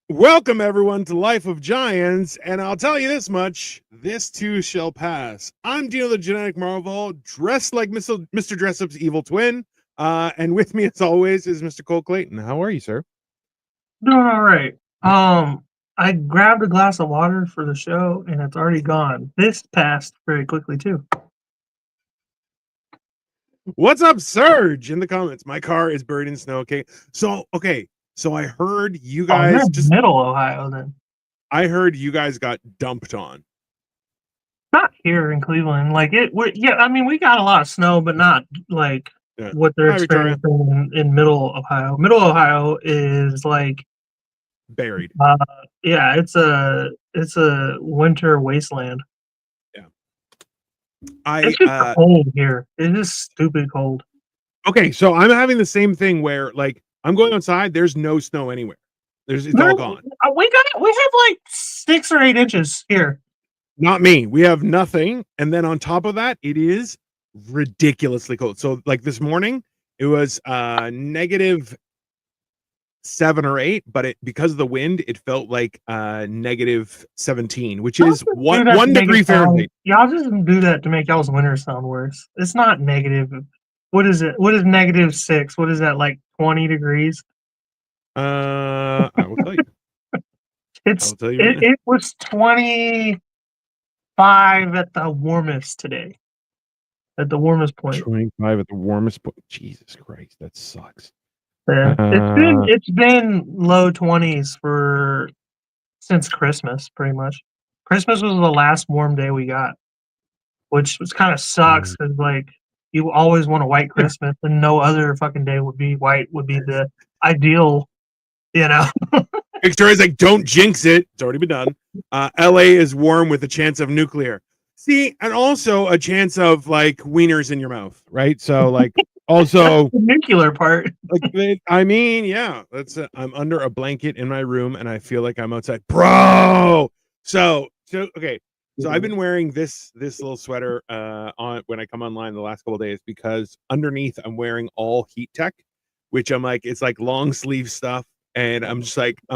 Welcome, everyone, to Life of Giants, and I'll tell you this much, this too shall pass. I'm Dino the Genetic Marvel, dressed like Mr. Dressup's evil twin, and with me, as always, is Mr. Cole Clayton. How are you, sir? Doing all right. I grabbed a glass of water for the show, and it's already gone. This passed very quickly too. What's up, Surge? In the comments, my car is buried in snow. Okay, so I heard you Oh, you're guys in Middle Ohio then. I heard you guys got dumped on. Not here in Cleveland. Yeah, I mean, we got a lot of snow, but not like Yeah. what they're Hi, Victoria. experiencing in Middle Ohio. Middle Ohio is like, Buried. uh, yeah, it's a winter wasteland. Yeah. It's just cold here. It's just stupid cold. Okay, so I'm having the same thing where like I'm going outside, there's no snow anywhere. It's all gone. We have like 6 or 8 inches here. Not me. We have nothing. And then on top of that, it is ridiculously cold. So like this morning, it was -7 or 8, but it because of the wind, it felt like -17, which is one degree Fahrenheit. Y'all just do that to make y'all's winter sound worse. It's not negative. What is it? What is -6? What is that, like 20 degrees? I will tell you. It was 25 at the warmest today. At the warmest point. 25 at the warmest point. Jesus Christ, that sucks. Yeah. It's been low 20s since Christmas, pretty much. Christmas was the last warm day we got, which kind of sucks because like you always want a white Christmas, and no other fucking day would be white. Would be the ideal, you know. Victoria's like, don't jinx it. It's already been done. LA is warm with a chance of nuclear. See, and also a chance of like wieners in your mouth, right? So like also the nuclear part. Like, I mean, yeah, I'm under a blanket in my room and I feel like I'm outside, bro. So okay. So I've been wearing this little sweater on when I come online the last couple of days because underneath I'm wearing all heat tech, which I'm like, it's like long sleeve stuff. And I'm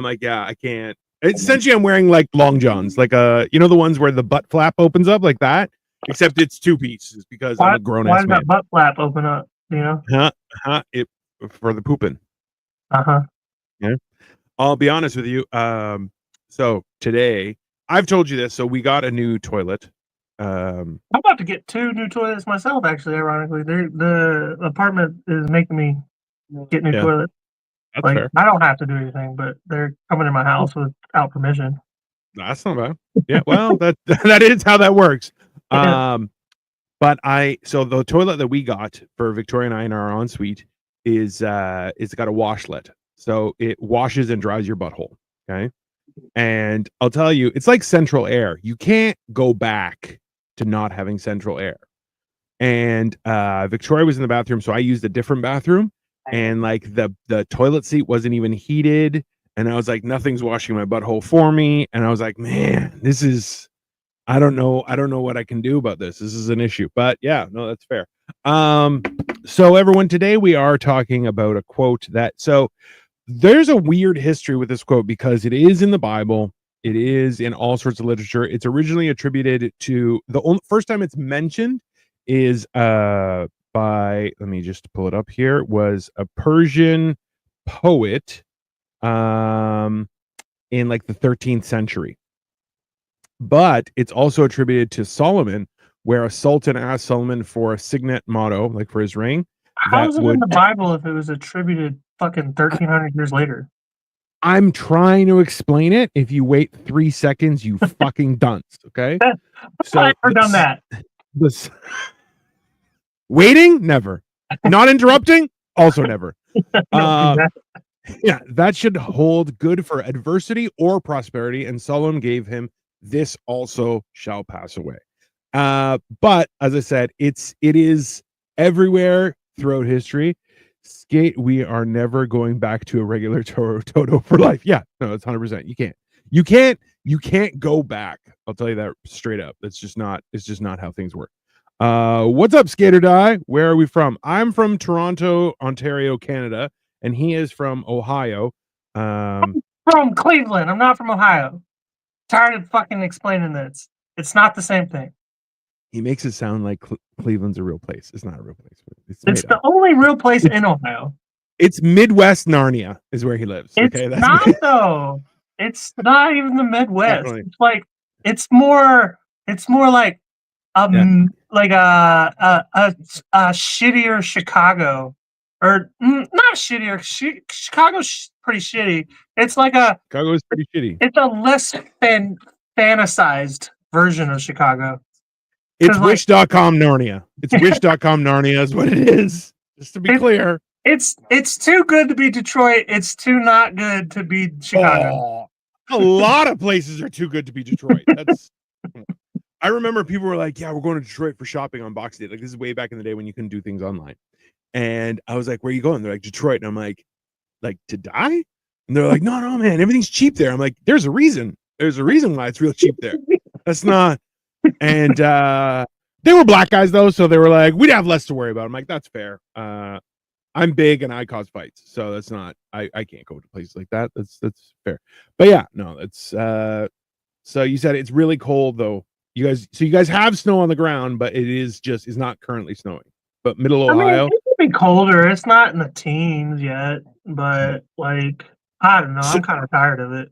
like, yeah, I can't. It's essentially I'm wearing like long johns, like you know the ones where the butt flap opens up like that, except it's two pieces because I'm a grown Why ass does man. that butt flap open up? You know? It for the pooping. Uh-huh. Yeah. I'll be honest with you. So today I've told you this. So we got a new toilet. I'm about to get 2 new toilets myself. Actually, ironically, the apartment is making me get new toilets. That's Like fair. I don't have to do anything, but they're coming in my house without permission. That's not bad. Yeah, well, that is how that works. But so the toilet that we got for Victoria and I in our ensuite is it's got a washlet. So it washes and dries your butthole. Okay. And I'll tell you, it's like central air. You can't go back to not having central air. And Victoria was in the bathroom, so I used a different bathroom. And like the toilet seat wasn't even heated. And I was like, nothing's washing my butthole for me. And I was like, man, this is I don't know what I can do about this. This is an issue. But yeah, no, that's fair. So everyone, today we are talking about a quote so there's a weird history with this quote because it is in the Bible. It is in all sorts of literature. It's originally attributed to first time it's mentioned is by, let me just pull it up here, was a Persian poet in like the 13th century. But it's also attributed to Solomon, where a sultan asked Solomon for a signet motto, like for his ring. How is it in the Bible if it was attributed fucking 1,300 years later? I'm trying to explain it. If you wait 3 seconds, you fucking dunce. Okay. So I've never done that. This waiting, never. Not interrupting, also never. Yeah, that should hold good for adversity or prosperity. And Solomon gave him, this also shall pass away. But as I said, it is everywhere throughout history. Skate, we are never going back to a regular Toto for life. Yeah, no, it's 100%. You can't go back. I'll tell you that straight up. It's just not how things work. What's up, Skater Die? Where are we from? I'm from Toronto, Ontario, Canada, and he is from Ohio. From Cleveland. I'm not from Ohio. Tired of fucking explaining this. It's not the same thing. He makes it sound like Cleveland's a real place. It's not a real place. It's the only real place in Ohio. It's Midwest Narnia is where he lives. It's okay, not though. It's not even the Midwest. Definitely. It's like it's more like like a shittier Chicago, or not shittier. Chicago's pretty shitty. It's like Chicago's pretty shitty. It's a less fantasized version of Chicago. It's Wish.com Narnia. It's Wish.com Narnia is what it is. Just to be clear. It's too good to be Detroit. It's too not good to be Chicago. Oh, a lot of places are too good to be Detroit. I remember people were like, yeah, we're going to Detroit for shopping on Boxing Day. Like, this is way back in the day when you couldn't do things online. And I was like, where are you going? They're like, Detroit. And I'm like, to die? And they're like, no, man, everything's cheap there. I'm like, there's a reason. There's a reason why it's real cheap there. That's not. And they were black guys, though. So they were like, we'd have less to worry about. I'm like, that's fair. I'm big and I cause fights. So that's not, I can't go to places like that. That's fair. But yeah, no, it's, so you said it's really cold, though. You guys have snow on the ground, but it is not currently snowing. But middle Ohio, it could be colder. It's not in the teens yet, but like I don't know. I'm kind of tired of it.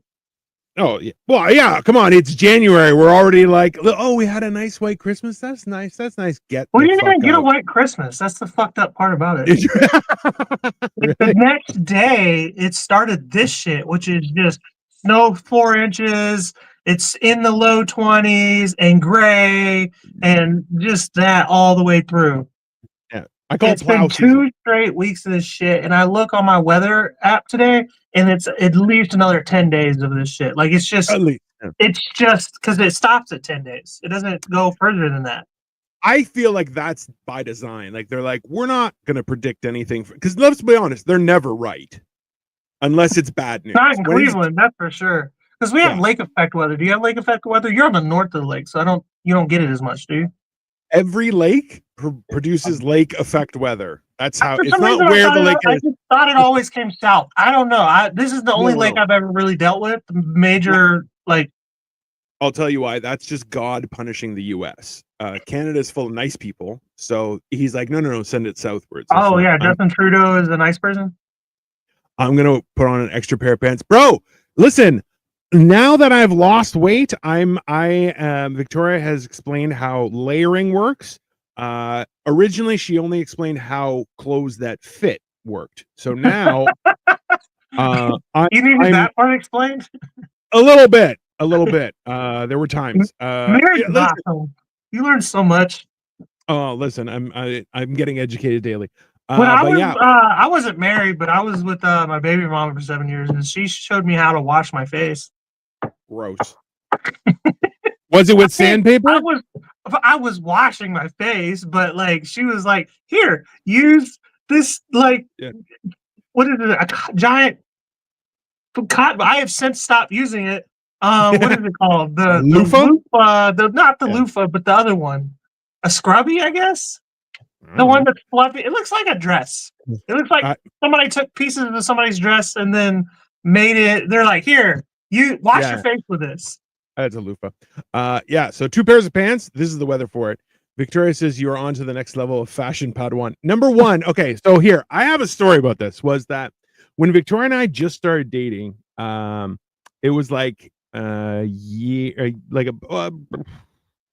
Oh yeah, well yeah. Come on, it's January. We're already like, oh, we had a nice white Christmas. That's nice. That's nice. You didn't even get a white Christmas. That's the fucked up part about it. Really? The next day, it started this shit, which is just snow 4 inches. It's in the low 20s and gray and just that all the way through. Yeah, I call it's been 2 straight weeks of this shit, and I look on my weather app today, and it's at least another 10 days of this shit. Like it's just because it stops at 10 days. It doesn't go further than that. I feel like that's by design. Like they're like, we're not going to predict anything because let's be honest, they're never right unless it's bad news. Not in Cleveland, that's for sure. Because we have lake effect weather. Do you have lake effect weather? You're on the north of the lake, so you don't get it as much, do you? Every lake produces lake effect weather. That's how it's not where the lake is. I just thought it always came south. I don't know. This is the only lake I've ever really dealt with. Major like. I'll tell you why. That's just God punishing the U.S. Canada is full of nice people, so he's like, no, send it southwards. Oh yeah, Justin Trudeau is a nice person. I'm gonna put on an extra pair of pants, bro. Listen. Now that I've lost weight, Victoria has explained how layering works. Originally, she only explained how clothes that fit worked. So now, you needed that part explained. A little bit. There were times. Awesome. You learned so much. Oh, listen, I'm getting educated daily. When I wasn't married, but I was with my baby mama for 7 years, and she showed me how to wash my face. Gross. Was it with sandpaper? I was washing my face, but like she was like, "Here, use this what is it? A giant cotton." I have since stopped using it. What is it called? The loofah? Not the loofah, but the other one. A scrubby, I guess. The one that's fluffy. It looks like a dress. It looks like somebody took pieces of somebody's dress and then made it. They're like, here, you wash your face with this. That's a loofah. So 2 pairs of pants. This is the weather for it. Victoria says you are on to the next level of fashion Padawan. Number 1. Okay, so here I have a story about this. Was that when Victoria and I just started dating? It was like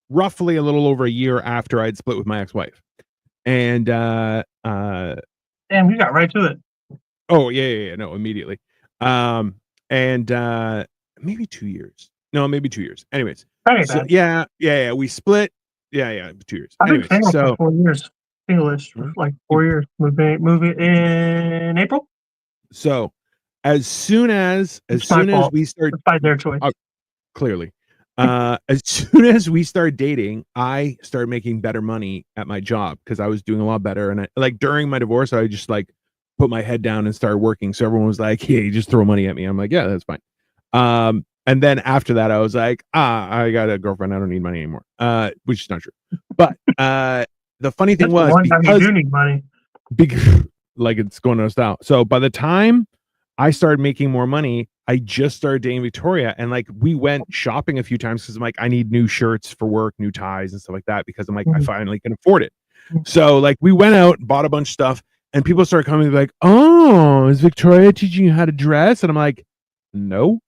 roughly a little over a year after I'd split with my ex-wife. And damn, you got right to it. Oh yeah, no, immediately. And maybe 2 years. No, maybe 2 years. Anyways, so, yeah, we split. Yeah, 2 years. Anyways, for 4 years. English, like 4 years. Movie in April. So, as soon as we start, it's by their choice. Clearly. As soon as we started dating, I started making better money at my job because I was doing a lot better. And during my divorce, I just put my head down and started working. So everyone was like, "Hey, just throw money at me." I'm like, "Yeah, that's fine." And then after that, I was like, I got a girlfriend. I don't need money anymore. Which is not true. But the funny thing was, because you do need money. Like it's going to style. So by the time I started making more money. I just started dating Victoria, and like we went shopping a few times because I'm like, I need new shirts for work, new ties and stuff like that, because I'm like, I finally can afford it. So like we went out, bought a bunch of stuff, and people started coming like, oh, is Victoria teaching you how to dress? And I'm like, no,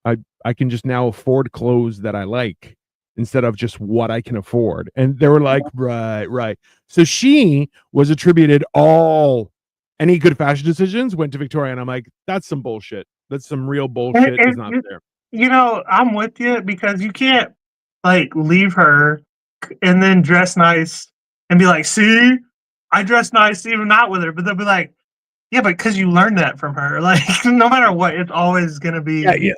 I can just now afford clothes that I like instead of just what I can afford. And they were like, right. So she was attributed all any good fashion decisions went to Victoria, and I'm like, that's some bullshit. That's some real bullshit. Is not there. I'm with you because you can't like leave her and then dress nice and be like, see, I dress nice even not with her, but they'll be like, yeah, but because you learned that from her. Like, no matter what, it's always gonna be.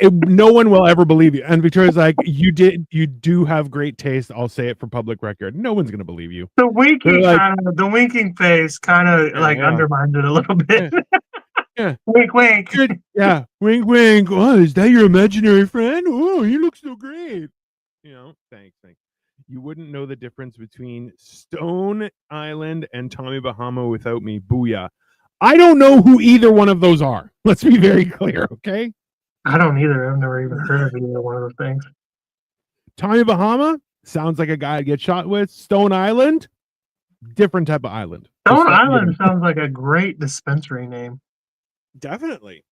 No one will ever believe you. And Victoria's like, you do have great taste. I'll say it for public record. No one's gonna believe you. The winking face kind of like undermines it a little bit. Yeah. Wink, wink. Yeah. Wink, wink. Oh, is that your imaginary friend? Oh, you look so great. Thanks. You wouldn't know the difference between Stone Island and Tommy Bahama without me. Booyah. I don't know who either one of those are. Let's be very clear, okay? I don't either. I've never even heard of either one of those things. Tommy Bahama sounds like a guy I'd get shot with. Stone Island, different type of island. Stone Island sounds like a great dispensary name. Definitely.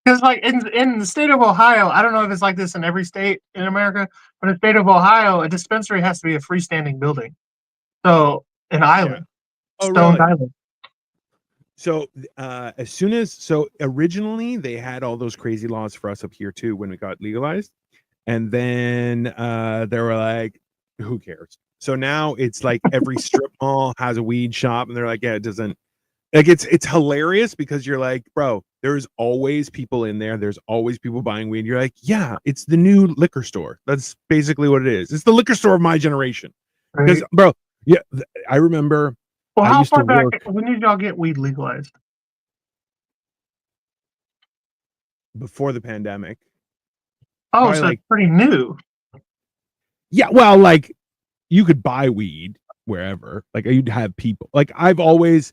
Because like in the state of Ohio, I don't know if it's like this in every state in America, but in the state of Ohio, a dispensary has to be a freestanding building. So an island. Yeah. Stone Island. So originally they had all those crazy laws for us up here too when it got legalized. And then they were like, who cares? So now it's like every strip mall has a weed shop, and they're like, yeah, it doesn't. Like it's hilarious because you're like, bro, there's always people in there. There's always people buying weed. You're like, yeah, it's the new liquor store. That's basically what it is. It's the liquor store of my generation. Because, right? Bro, yeah, I remember. Well, how far back? When did y'all get weed legalized? Before the pandemic. Oh, probably so like, it's pretty new. Yeah, well, like you could buy weed wherever. Like you'd have people. Like I've always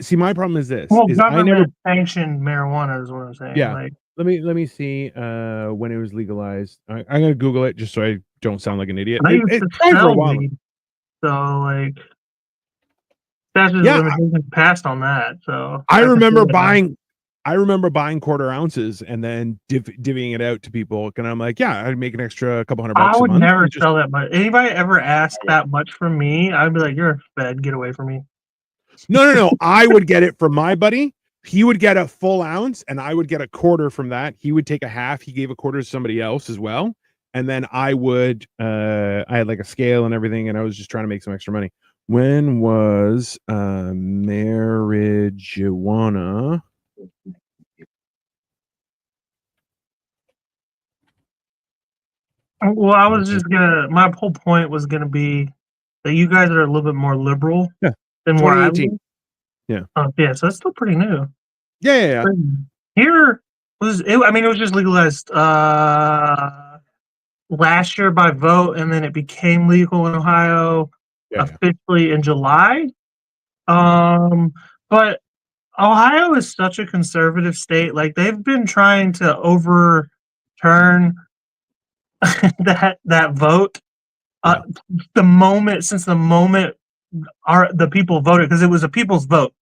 see. My problem is this: well, is I never sanctioned marijuana. Is what I'm saying. Yeah. Like, let me see when it was legalized. I'm gonna Google it just so I don't sound like an idiot. It's for a while. Weed, so like, that's just limitations passed on that. So I remember buying quarter ounces and then divvying it out to people. And I'm like, yeah, I'd make an extra couple $100 a month. I would never sell that much. Anybody ever ask that much from me, I'd be like, you're a fed, get away from me. No. I would get it from my buddy. He would get a full ounce and I would get a quarter from that. He would take a half. He gave a quarter to somebody else as well. And then I would, I had like a scale and everything. And I was just trying to make some extra money. When was marijuana? Well, I was just my whole point was gonna be that you guys are a little bit more liberal than where I live. Yeah. Yeah, so that's still pretty new. Yeah. Here it was just legalized last year by vote, and then it became legal in Ohio officially in July. But Ohio is such a conservative state. Like they've been trying to overturn that vote since the moment the people voted, because it was a people's vote.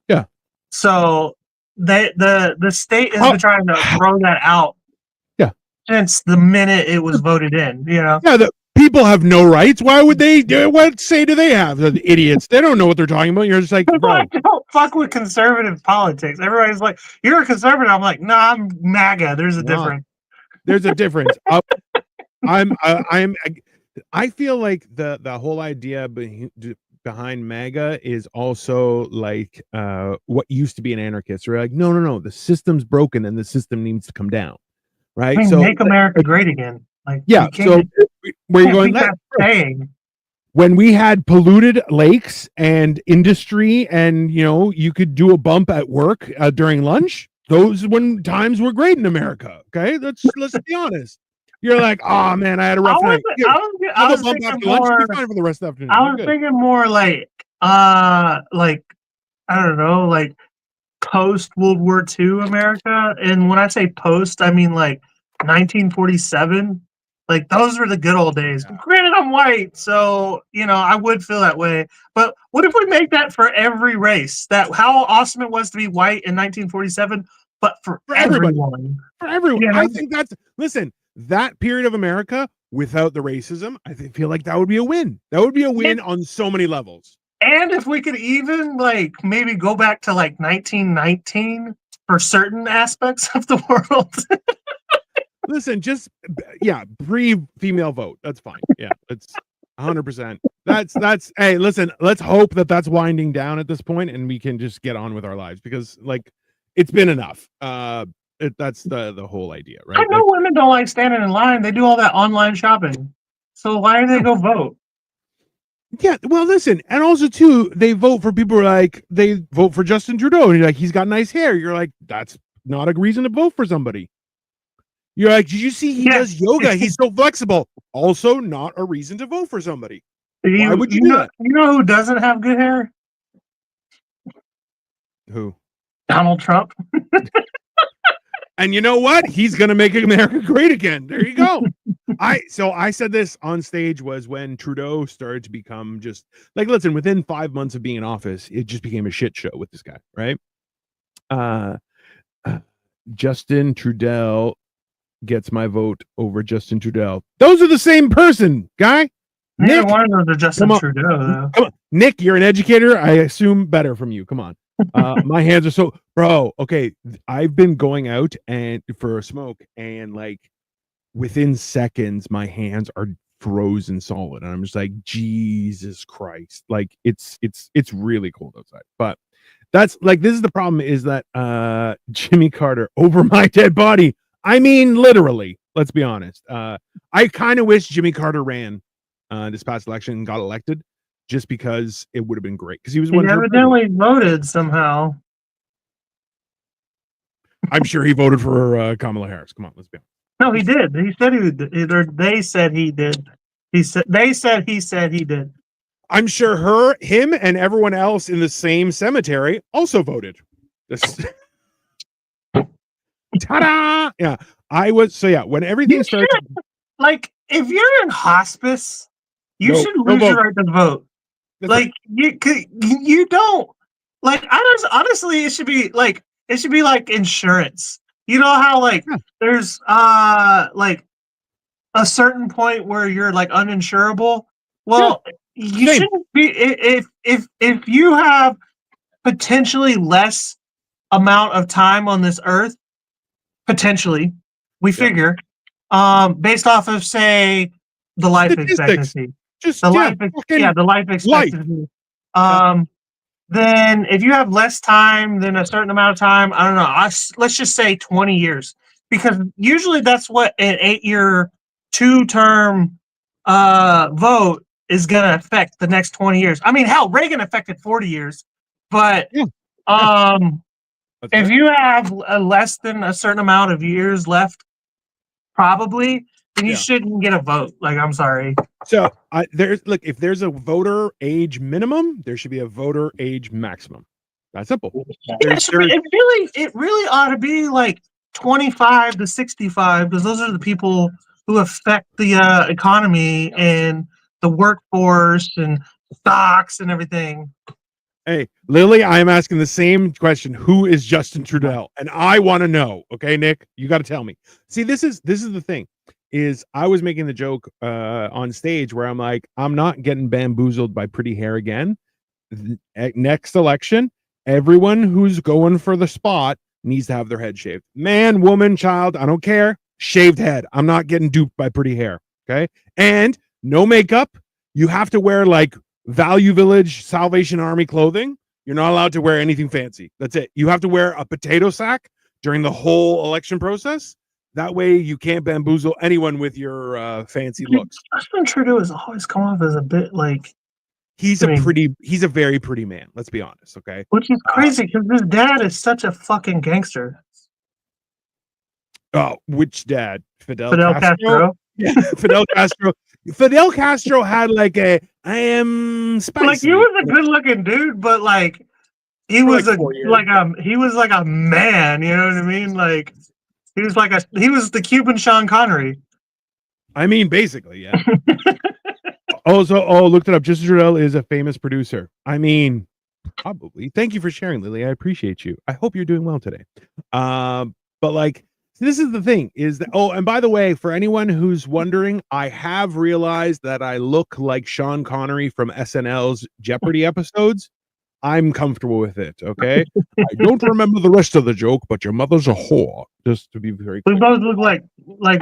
Yeah. So the state has been trying to throw that out. Yeah. Since the minute it was voted in, Yeah, the people have no rights. Why would they do? What say do they have? The idiots. They don't know what they're talking about. You're just like, bro. I don't fuck with conservative politics. Everybody's like, you're a conservative. I'm like, nah, I'm MAGA. There's a difference. There's a difference. I feel like the whole idea behind MAGA is also like what used to be an anarchist. We're like, no, the system's broken and the system needs to come down, right? So make America great again. Like, yeah. So where you going? When we had polluted lakes and industry, and you could do a bump at work during lunch. Those times were great in America. Okay, let's be honest. You're like, oh man, I had a rough night. I was thinking more fine for the rest of the afternoon. I was thinking more like I don't know, like post World War II America, and when I say post, I mean like 1947. Like those were the good old days. Yeah. Granted, I'm white, so I would feel that way. But what if we make that for every race? That how awesome it was to be white in 1947, but for everybody, everyone. for everyone. You know? I think listen, that period of America without the racism, I feel like that would be a win. That would be a win on so many levels. And if we could even like maybe go back to like 1919 for certain aspects of the world. Listen, just pre-female vote. That's fine. Yeah, it's 100%. That's. Hey, listen. Let's hope that that's winding down at this point, and we can just get on with our lives because, like, it's been enough. That's the whole idea, right? I know women don't like standing in line. They do all that online shopping. So why do they go vote? Yeah, well, listen, and also too, they vote for people like they vote for Justin Trudeau, and you're like, he's got nice hair. You're like, that's not a reason to vote for somebody. You're like, did you see he does yoga? He's so flexible. Also, not a reason to vote for somebody. Why would you do that? You know who doesn't have good hair? Who? Donald Trump. And you know what? He's gonna make America great again. There you go. I said this on stage was when Trudeau started to become just like, listen, within 5 months of being in office, it just became a shit show with this guy, right? Justin Trudeau gets my vote over Justin Trudeau. Those are the same person, guy. Neither one of those are Justin Trudeau, though. Come on. Nick, you're an educator. I assume better from you. Come on. My hands are so, bro. Okay, I've been going out and for a smoke, and like within seconds, my hands are frozen solid, and I'm just like, Jesus Christ! Like it's really cold outside. But that's like, this is the problem: is that Jimmy Carter over my dead body. I mean, literally. Let's be honest. I kind of wish Jimmy Carter ran this past election and got elected, just because it would have been great because he was one. He evidently voted somehow. I'm sure he voted for Kamala Harris. Come on, let's be honest. No, he did. He said he did. Or they said he did. He said he did. I'm sure him, and everyone else in the same cemetery also voted. This. Ta-da! Yeah, I was. So yeah, when everything started, like if you're in hospice, you should lose your right to vote. That's like right. You don't like. Honestly, it should be like insurance. You know how like there's like a certain point where you're like uninsurable. Well, you shouldn't be if you have potentially less amount of time on this earth. Potentially, we figure, based off of say the life expectancy, the life expectancy. Then if you have less time than a certain amount of time, I don't know. Let's just say 20 years, because usually that's what an 8-year, 2-term vote is going to affect the next 20 years. I mean, hell, Reagan affected 40 years, but if you have less than a certain amount of years left, probably, then you shouldn't get a vote. Like, I'm sorry. So if there's a voter age minimum, there should be a voter age maximum. That's simple. It really ought to be like 25 to 65, because those are the people who affect the economy and the workforce and stocks and everything. Hey, Lily, I am asking the same question. Who is Justin Trudeau? And I want to know. Okay, Nick, you got to tell me. See, this is the thing. Is I was making the joke on stage where I'm like, I'm not getting bamboozled by pretty hair again. Next election, everyone who's going for the spot needs to have their head shaved. Man, woman, child, I don't care. Shaved head. I'm not getting duped by pretty hair. Okay, and no makeup. You have to wear like Value Village Salvation Army clothing. You're not allowed to wear anything fancy. That's it. You have to wear a potato sack during the whole election process. That way you can't bamboozle anyone with your fancy looks. Justin Trudeau has always come off as a bit like he's a very pretty man. Let's be honest, okay? Which is crazy because his dad is such a fucking gangster. Oh, which dad? Fidel Castro? Yeah, Fidel Castro. Fidel Castro had like I am spicy. Like, he was a good looking dude, but like he for was like a 4 years. he was like a man, you know what I mean? Like he was the Cuban Sean Connery. I mean, basically, yeah. Looked it up. Justin Trudell is a famous producer. I mean, probably. Thank you for sharing, Lily. I appreciate you. I hope you're doing well today. But like, this is the thing is that, oh, and by the way, for anyone who's wondering, I have realized that I look like Sean Connery from SNL's Jeopardy episodes. I'm comfortable with it. Okay. I don't remember the rest of the joke, but your mother's a whore. Just to be very We clear. both look like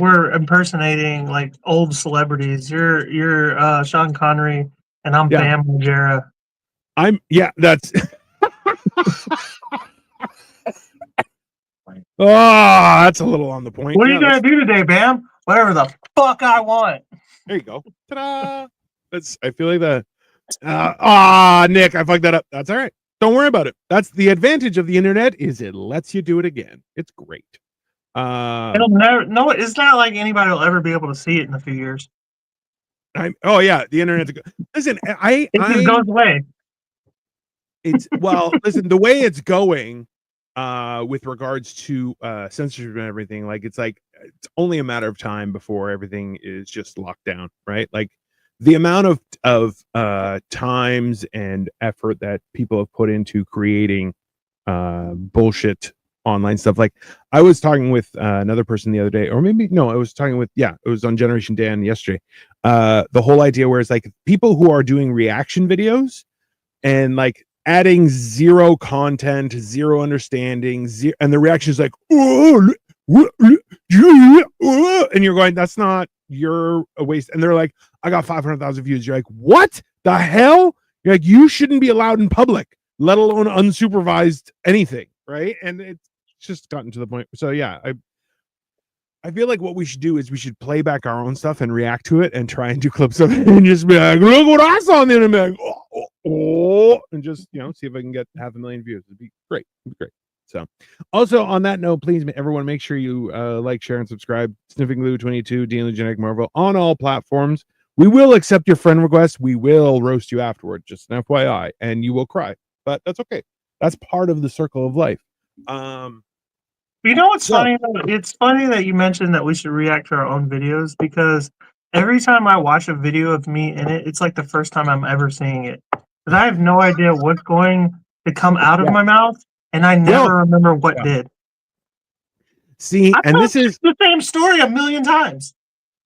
we're impersonating like old celebrities. You're Sean Connery, and I'm Yeah. Bam Margera. That's that's a little on the point. What are you gonna do today, Bam? Whatever the fuck I want. There you go. Ta-da! I feel like the Nick, I fucked that up. That's all right. Don't worry about it. That's the advantage of the internet is it lets you do it again. It's great. It'll never. No, it's not like anybody will ever be able to see it in a few years. The internet's listen. It just goes away. Listen, the way it's going, with regards to censorship and everything, like it's only a matter of time before everything is just locked down, right? Like the amount of times and effort that people have put into creating bullshit online stuff. Like I was talking with another person the other day, or maybe no, I was talking with it was on Generation Dan yesterday. The whole idea where it's like people who are doing reaction videos and like adding zero content, zero understanding, and the reaction is like, and you're going, that's not, you're a waste. And they're like, I got 500,000 views. You're like, what the hell? You're like, you shouldn't be allowed in public, let alone unsupervised anything, right? And it's just gotten to the point. So yeah, I feel like what we should do is we should play back our own stuff and react to it and try and do clips of it and just be like, look what I saw on the internet. And just, see if I can get 500,000 views. It'd be great. So also on that note, please everyone make sure you like, share, and subscribe. Sniffing Glue 22, Dean Genetic Marvel on all platforms. We will accept your friend requests. We will roast you afterward, just an FYI, and you will cry. But that's okay. That's part of the circle of life. You know what's funny? It's funny that you mentioned that we should react to our own videos because every time I watch a video of me in it, it's like the first time I'm ever seeing it. Because I have no idea what's going to come out of my mouth, and I never remember what did. See, and this is the same story a million times.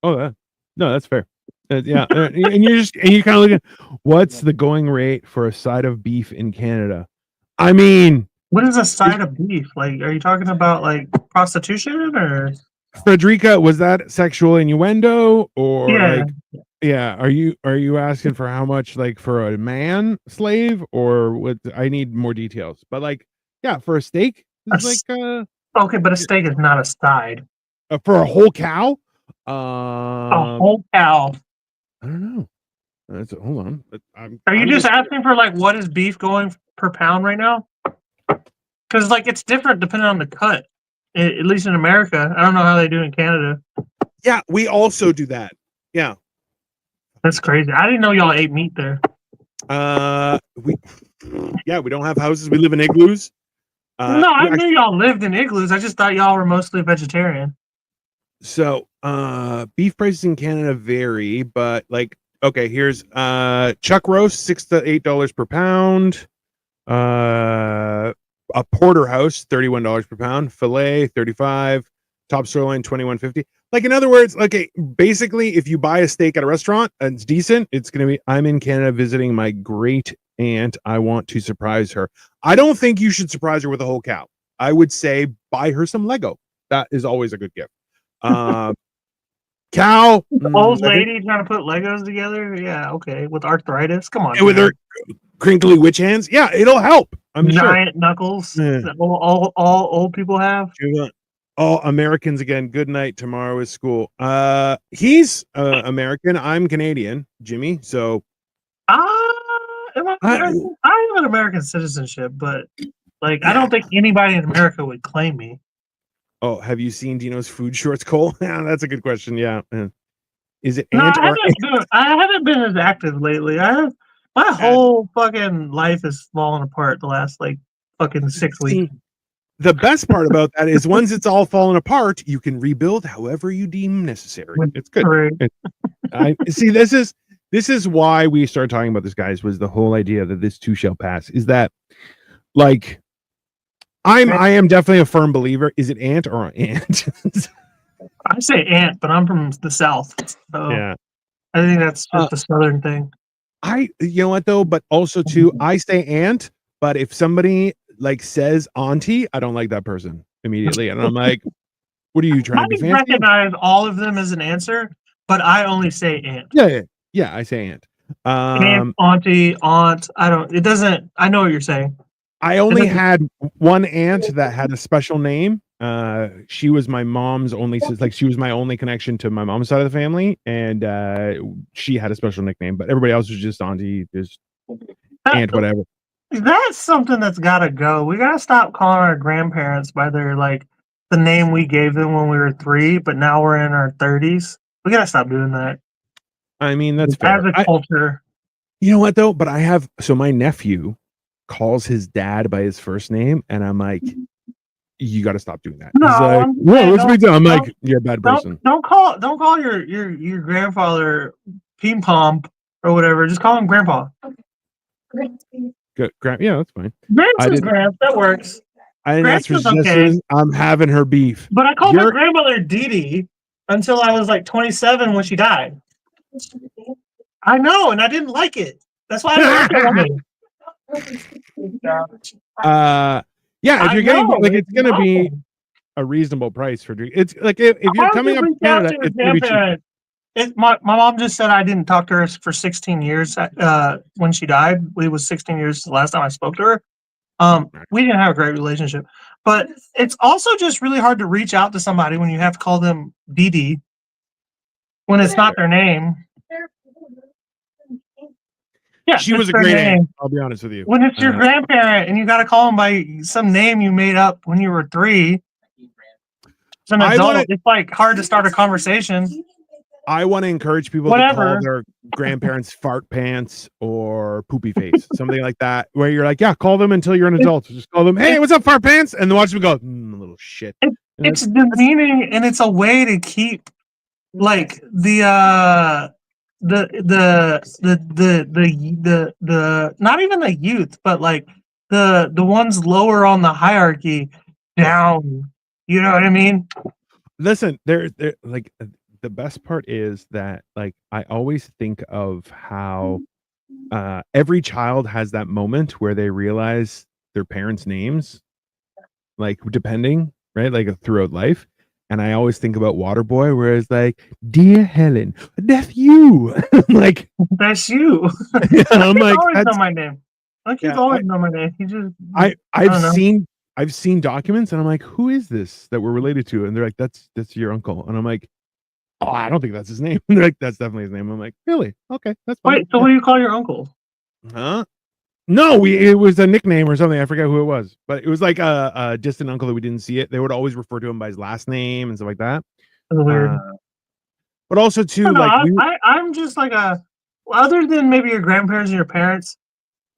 Oh, no, that's fair. And you kind of look at what's the going rate for a side of beef in Canada. I mean, what is a side of beef? Like, are you talking about like prostitution or? Frederica, was that sexual innuendo or are you asking for how much, like for a man slave, or what? I need more details. But like, for a steak, okay, but a steak is not a side. For a whole cow? A whole cow. I don't know. Hold on. Are you just asking for like what is beef going per pound right now? Because like it's different depending on the cut. At least in America, I don't know how they do in Canada. Yeah, we also do that. Yeah, that's crazy. I didn't know y'all ate meat there. We don't have houses. We live in igloos. No, I knew y'all lived in igloos. I just thought y'all were mostly vegetarian. So, beef prices in Canada vary, but like, okay, here's chuck roast $6 to $8 per pound. A porterhouse $31 per pound. Filet $35. Top sirloin $21.50. Like, in other words, okay, basically, if you buy a steak at a restaurant and it's decent, it's gonna be. I'm in Canada visiting my great aunt. I want to surprise her. I don't think you should surprise her with a whole cow. I would say buy her some Lego. That is always a good gift. Cow, old lady trying to put Legos together. Yeah, okay, with arthritis. Come on, with her crinkly witch hands. Yeah, it'll help. I'm giant knuckles that all old people have. All Americans again. Good night. Tomorrow is school. He's American. I'm Canadian, Jimmy. So I have an American citizenship, but like I don't think anybody in America would claim me. Oh, have you seen Dino's food shorts, Cole? Yeah, that's a good question. Yeah. Is it I haven't been as active lately. My whole fucking life is falling apart the last like fucking 6 weeks. The best part about that is once it's all fallen apart, you can rebuild however you deem necessary. It's good. Right. I see. This is why we started talking about this, guys. Was the whole idea that this too shall pass? Is that like I am definitely a firm believer. Is it aunt or aunt? I say aunt, but I'm from the South, so Yeah, I think that's just a Southern thing. you know what though, but also too, I say aunt, but if somebody like says auntie, I don't like that person immediately, and I'm like, what are you trying to be fancy? I recognize all of them as an answer, but I only say aunt. Yeah, I say aunt. Aunt, auntie, aunt. I don't. It doesn't. I know what you're saying. I only had one aunt that had a special name. She was my mom's only, like she was my only connection to my mom's side of the family, and she had a special nickname. But everybody else was just auntie, just aunt, whatever. That's something that's got to go. We got to stop calling our grandparents by their like the name we gave them when we were 3, but now we're in our 30s. We got to stop doing that. I mean, that's fair. As a culture. You know what though? But I have my nephew calls his dad by his first name, and I'm like, you got to stop doing that. No, he's like, whoa, what's big deal? I'm like, you're a bad person. Don't call your grandfather Ping Pong or whatever. Just call him Grandpa. Good, yeah, that's fine. Gramps, that works. That's okay. I'm having her beef. But I called my grandmother Dee Dee until I was like 27 when she died. I know, and I didn't like it. That's why I don't yeah, if you're getting like, it's gonna be a reasonable price for drink. It's like if you're coming up to Canada, it's gonna be cheap. My mom just said I didn't talk to her for 16 years when she died. It was 16 years the last time I spoke to her. We didn't have a great relationship, but it's also just really hard to reach out to somebody when you have to call them Dee Dee when it's not their name. Yeah, she was a great aunt. I'll be honest with you. When it's your grandparent and you got to call them by some name you made up when you were 3, as an adult, it's like hard to start a conversation. I want to encourage people to call their grandparents fart pants or poopy face, something like that, where you're like, yeah, call them until you're an adult. Just call them, hey, what's up, fart pants? And then watch them go, little shit. It's demeaning, and it's a way to keep like the not even the youth, but like the ones lower on the hierarchy down. You know what I mean? Listen, they're like, the best part is that like I always think of how every child has that moment where they realize their parents' names, like depending, right, like throughout life. And I always think about Waterboy, where it's like, dear Helen, that's you. Like, that's you. Yeah, I'm like, always know my name. Like, he's always know my name. He just, I've seen documents, and I'm like, who is this that we're related to? And they're like, that's your uncle. And I'm like, oh, I don't think that's his name. They're like, that's definitely his name. I'm like, really? Okay, that's fine. Wait, so what do you call your uncle? Huh? No, it was a nickname or something. I forget who it was, but it was like a distant uncle that we didn't see it. They would always refer to him by his last name and stuff like that. That's weird. But also too, I'm just like other than maybe your grandparents and your parents,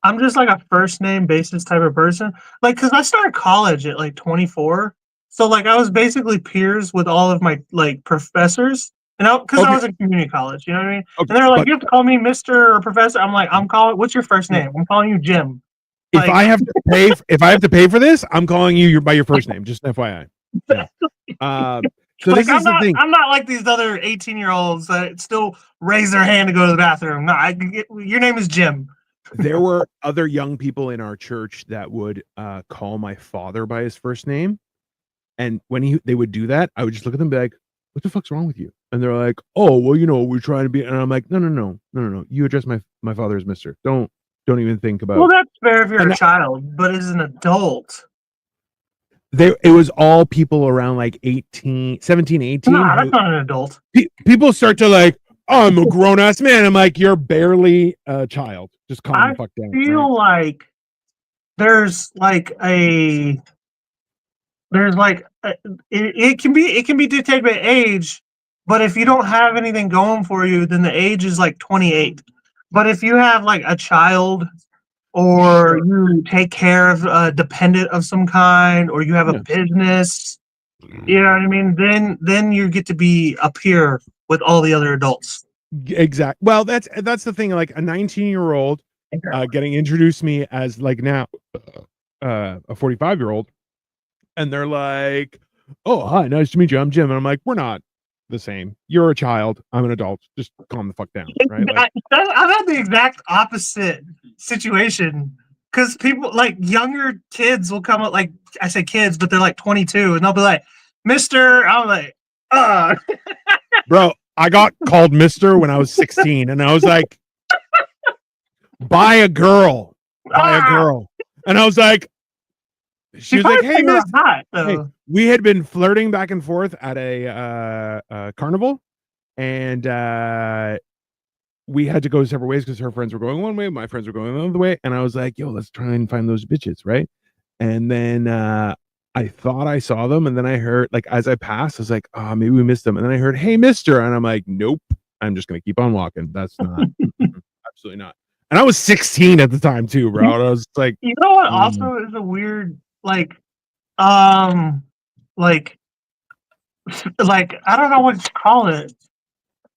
I'm just like a first name basis type of person. Like, cause I started college at like 24. So like I was basically peers with all of my like professors. And I was in community college, you know what I mean? Okay, and they're like, you have to call me Mr. or Professor. I'm like, what's your first name? I'm calling you Jim. If I have to pay for this, I'm calling you by your first name, just FYI. Yeah. So like, this is the thing. I'm not like these other 18-year-olds that still raise their hand to go to the bathroom. No, your name is Jim. There were other young people in our church that would call my father by his first name. And when they would do that, I would just look at them and be like, what the fuck's wrong with you? And they're like, oh, well, we're trying to be, and I'm like, no. You address my father as Mr. Don't even think about. Well, that's fair if you're a child, but as an adult, it was all people around like 17, 18. Nah, that's not an adult. People start to like, oh, I'm a grown ass man. I'm like, you're barely a child. Just calm the fuck down. I feel like there's like it can be dictated by age, but if you don't have anything going for you, then the age is like 28. But if you have like a child or you take care of a dependent of some kind, or you have a business. You know what I mean? Then you get to be a peer with all the other adults. Exactly. Well, that's the thing. Like a 19-year-old getting introduced to me as like now a 45-year-old, and they're like, "Oh, hi, nice to meet you. I'm Jim." And I'm like, "We're not the same. You're a child. I'm an adult. Just calm the fuck down." Right? Like, I've had the exact opposite situation. Because people like younger kids will come up, like I say kids, but they're like 22, and they'll be like, "Mister," I'm like, bro, I got called Mister when I was 16, and I was like, buy a girl, and I was like, she was like, "Hey, miss." hot, Hey, we had been flirting back and forth at a carnival, and we had to go separate ways because her friends were going one way, my friends were going the other way, and I was like, "Yo, let's try and find those bitches," right? And then I thought I saw them, and then I heard, like, as I passed, I was like, "Oh, maybe we missed them," and then I heard, "Hey, mister," and I'm like, "Nope, I'm just gonna keep on walking. That's not absolutely not." And I was 16 at the time too, bro. And I was like, you know what? Also, is a weird like I don't know what to call it,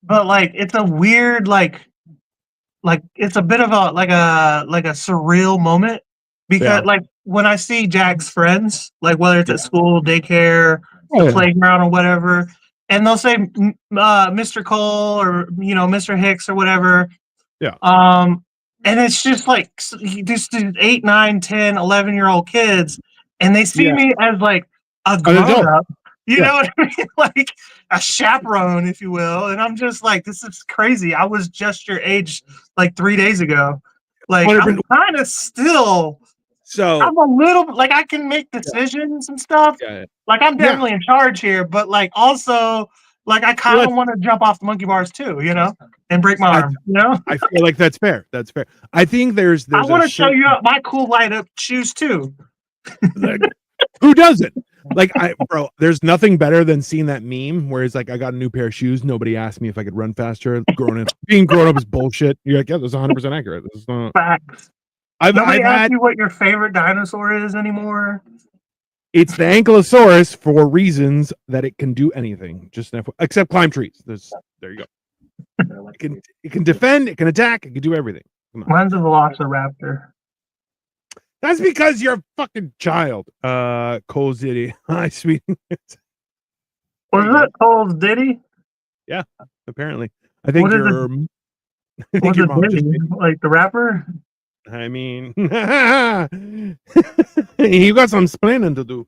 but like it's a weird like it's a bit of a like a surreal moment because like when I see Jack's friends, like whether it's at school, daycare, the playground, or whatever, and they'll say Mr. Cole or Mr. Hicks or whatever. Yeah. And it's just like just 8, 9, 10, 11-year-old kids, and they see me as like a grown up. You know what I mean? Like a chaperone, if you will. And I'm just like, this is crazy. I was just your age like 3 days ago. Like I'm kind of still. So I'm a little like I can make decisions and stuff. Like I'm definitely in charge here, but like also like I kind of want to jump off the monkey bars too, and break my arm. I feel like that's fair. That's fair. I think there's I want to show you my cool light up shoes too. Like, who doesn't? Like, bro, there's nothing better than seeing that meme where it's like, I got a new pair of shoes. Nobody asked me if I could run faster. Being grown up is bullshit. You're like, yeah, that's 100% accurate. This is not facts. Nobody asked you what your favorite dinosaur is anymore. It's the Ankylosaurus for reasons that it can do anything, just except climb trees. There you go. It can defend, it can attack, it can do everything. Mine's a Velociraptor. That's because you're a fucking child. Cole's Diddy. Hi, sweetie. Was that Cole's Diddy? Yeah, apparently. I think your mom Diddy? Like the rapper? I mean, you got some explaining to do.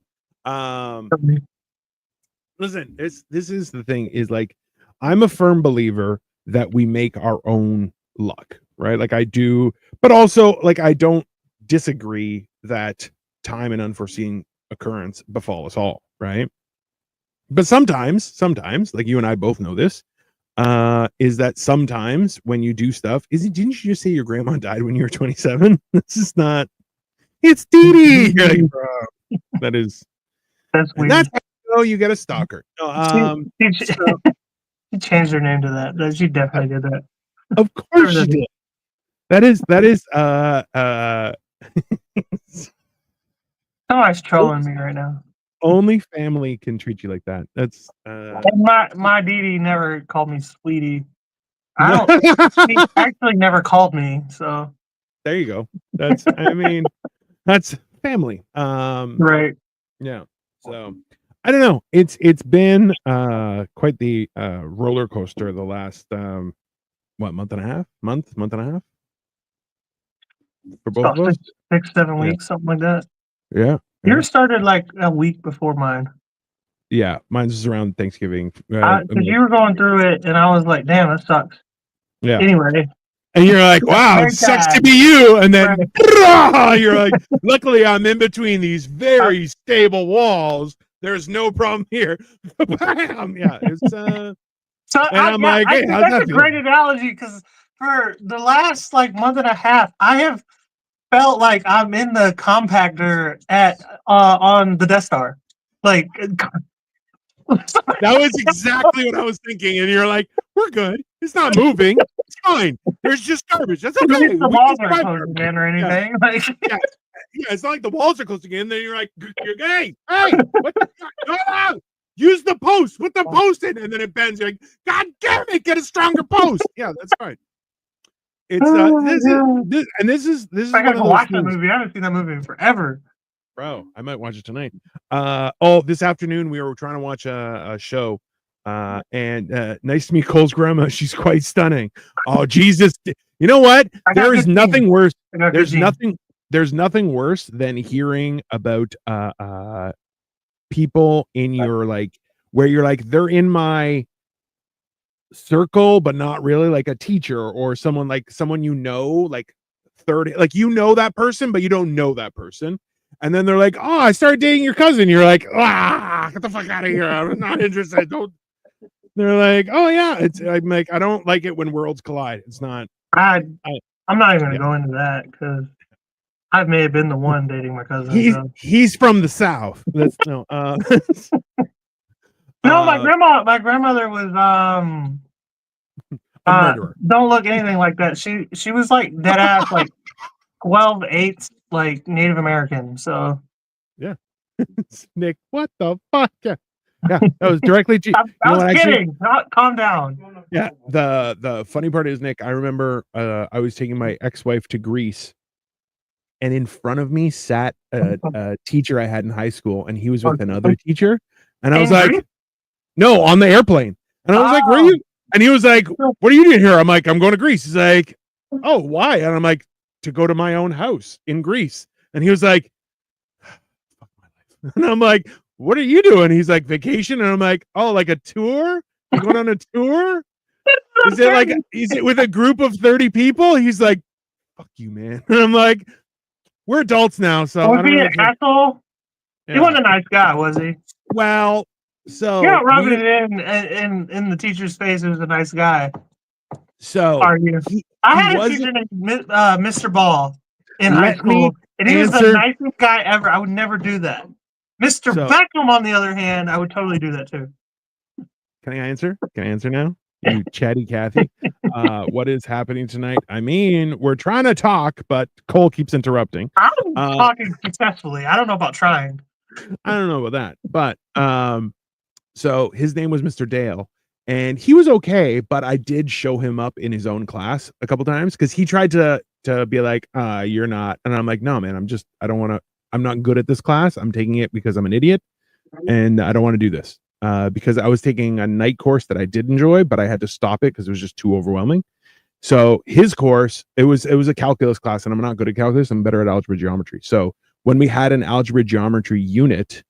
Listen, this is the thing, is like, I'm a firm believer that we make our own luck, right? Like I do, but also like I don't disagree that time and unforeseen occurrence befall us all, right? But sometimes, like you and I both know this, is that sometimes when you do stuff, didn't you just say your grandma died when you were 27? This is not, it's Dee Dee. You're like, bro, that's weird. That's how you get a stalker. She changed her name to that. She definitely did that. Of course she did. That is Somebody's trolling me right now. Only family can treat you like that. That's my Dee Dee never called me sweetie. She actually never called me, so there you go. That's I mean, that's family. Right. Yeah. So I don't know. It's been quite the roller coaster the last month and a half for both of us. 6, 7 weeks, something like that. Yeah. Yours started like a week before mine. Yeah, mine's just around Thanksgiving. Because you were going through it, and I was like, "Damn, that sucks." Yeah. Anyway, and you're like, "Wow, it sucks to be you," and then you're like, "Luckily, I'm in between these very stable walls. There's no problem here." Bam! Yeah, it's So I'm like, "Hey, that's a great analogy because for the last like month and a half, I have felt like I'm in the compactor at on the Death Star, like." That was exactly what I was thinking, and you're like, "We're good. It's not moving. It's fine. There's just garbage. That's At okay. least the We walls can aren't survive closing garbage. in or anything. Like, Yeah, yeah, it's not like the walls are closing in. Then you're like, hey, what the fuck? No. Use the post. Put the post in, and then it bends. You're like, God damn it, get a stronger post. Yeah, that's fine. It's this is I one gotta of go those watch that things, movie. I haven't seen that movie in forever. bro. I might watch it tonight. This afternoon we were trying to watch a show. And nice to meet Cole's grandma. She's quite stunning. Oh Jesus! You know what? There is nothing worse. There's nothing worse than hearing about people in your like where you're like they're in my circle, but not really, like a teacher or someone like like 30, like that person, but you don't know that person. And then they're like, "Oh, I started dating your cousin." You're like, get the fuck out of here! I'm not interested. Don't. They're like, "Oh yeah," I'm like, I don't like it when worlds collide. It's not. I'm not even gonna go into that because I may have been the one dating my cousin. He's from the South. That's no. No, my grandmother was a murderer. Don't look anything like that. She was like dead ass like 12/8 like Native American. So yeah, Nick, what the fuck? Yeah, that was directly. I was kidding. Calm down. Yeah, the funny part is, Nick, I remember I was taking my ex-wife to Greece, and in front of me sat a teacher I had in high school, and he was with another teacher, and I was like, Greece? No, on the airplane, and I was like, where are you? And he was like, what are you doing here? I'm like, I'm going to Greece. He's like, oh, why? And I'm like, to go to my own house in Greece. And he was like, fuck my life. And I'm like, what are you doing? He's like, vacation. And I'm like, oh, like a tour? You going on a tour? Is it with a group of 30 people? He's like, fuck you, man. And I'm like, we're adults now. So was he an asshole? Yeah. He wasn't a nice guy, was he? Well, so you're not rubbing it in the teacher's face. He was a nice guy. So I had a teacher named Mr. Ball in high school, and he was the nicest guy ever. I would never do that. Mr. Beckham, on the other hand, I would totally do that too. Can I answer? Can I answer now? You chatty Cathy. What is happening tonight? I mean, we're trying to talk, but Cole keeps interrupting. I'm talking successfully. I don't know about trying. I don't know about that, but so his name was Mr. Dale, and he was okay, but I did show him up in his own class a couple times because he tried to be like, you're not, and I'm like, no, man, I'm not good at this class. I'm taking it because I'm an idiot, and I don't want to do this because I was taking a night course that I did enjoy, but I had to stop it because it was just too overwhelming. So his course, it was a calculus class, and I'm not good at calculus. I'm better at algebra geometry. So when we had an algebra geometry unit,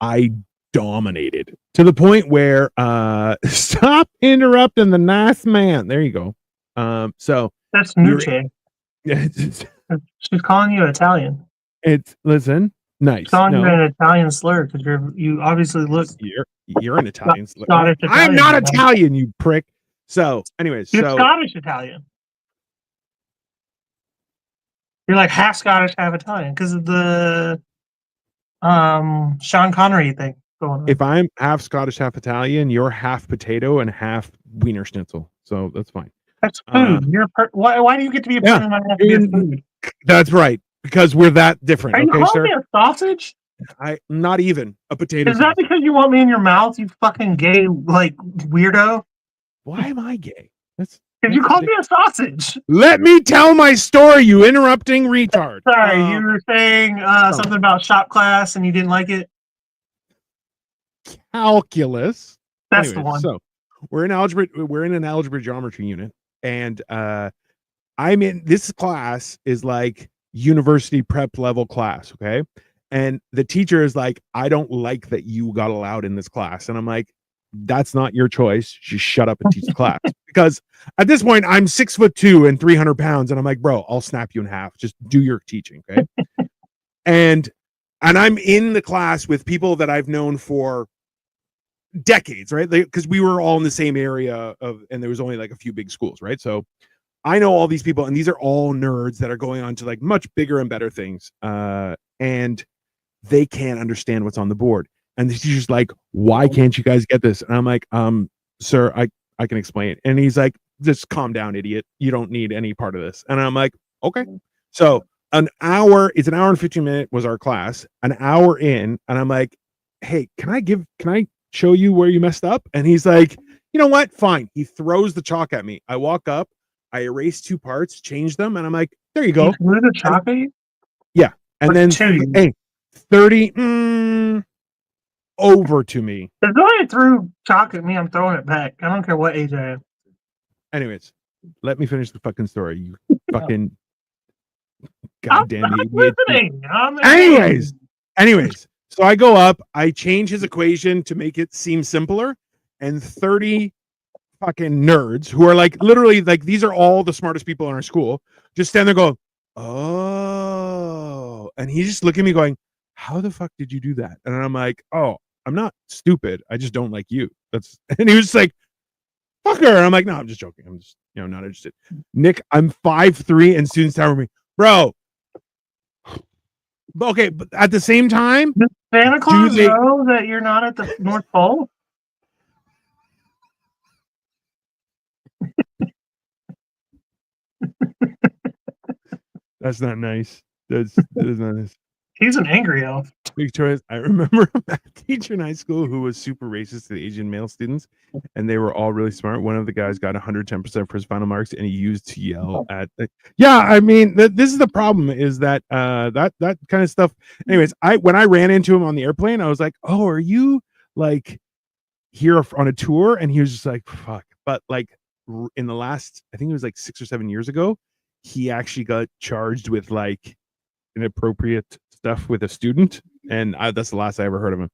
I dominated to the point where stop interrupting the nice man. There you go. So that's Nuce. She's calling you Italian. Listen, nice. She's calling you an Italian slur because you obviously look. You're an Italian slur. I'm not Italian, you prick. So, anyways, you're Scottish Italian. You're like half Scottish, half Italian because of the Sean Connery thing going on. If I'm half Scottish, half Italian, you're half potato and half Wiener Schnitzel. So that's fine. That's food. Why do you get to be a person that has to be food? That's right, because we're that different. Are you calling me a sausage? Not even a potato. Is that because you want me in your mouth, you fucking gay like weirdo? Why am I gay? Because you called me a sausage. Let me tell my story, you interrupting retard. Sorry, you were saying something about shop class and you didn't like it. Calculus. That's the one. So we're in an algebra geometry unit, and I'm in this class is like university prep level class, okay? And the teacher is like, I don't like that you got allowed in this class. And I'm like, that's not your choice. Just shut up and teach the class. Because at this point, I'm 6'2" and 300 pounds. And I'm like, bro, I'll snap you in half. Just do your teaching. Okay. and I'm in the class with people that I've known for decades, right? Because we were all in the same area and there was only like a few big schools, right? So I know all these people, and these are all nerds that are going on to like much bigger and better things. And they can't understand what's on the board. And the teacher's like, why can't you guys get this? And I'm like, sir, I can explain it. And he's like, just calm down, idiot. You don't need any part of this. And I'm like, okay. So it's an hour and 15 minutes was our class, an hour in, and I'm like, hey, can I show you where you messed up? And he's like, you know what? Fine. He throws the chalk at me. I walk up, I erase 2 parts, change them, and I'm like, there you go. Threw the chalk at you? Yeah. And then, hey, 30 over to me. If somebody threw chalk at me, I'm throwing it back. I don't care what age I am. Anyways, let me finish the fucking story. You fucking goddamn idiot. Anyways, so I go up, I change his equation to make it seem simpler, and 30 fucking nerds who are like literally like these are all the smartest people in our school just stand there going, oh, and he's just looking at me going, how the fuck did you do that? And I'm like, oh, I'm not stupid, I just don't like you. That's and he was like, fuck her. And I'm like, no, I'm just joking, I'm just not interested. Nick, I'm 5'3" and students tower me, bro. Okay, but at the same time, does Santa Claus know that you're not at the North Pole? That's not nice. That is not nice. He's an angry elf. Victoria, I remember a math teacher in high school who was super racist to the Asian male students, and they were all really smart. One of the guys got 110% for his final marks, and he used to yell at. Yeah, I mean, this is the problem. Is that that kind of stuff. Anyways, when I ran into him on the airplane, I was like, "Oh, are you like here on a tour?" And he was just like, "Fuck." But like in the last, I think it was like 6 or 7 years ago, he actually got charged with like inappropriate stuff with a student, and that's the last I ever heard of him.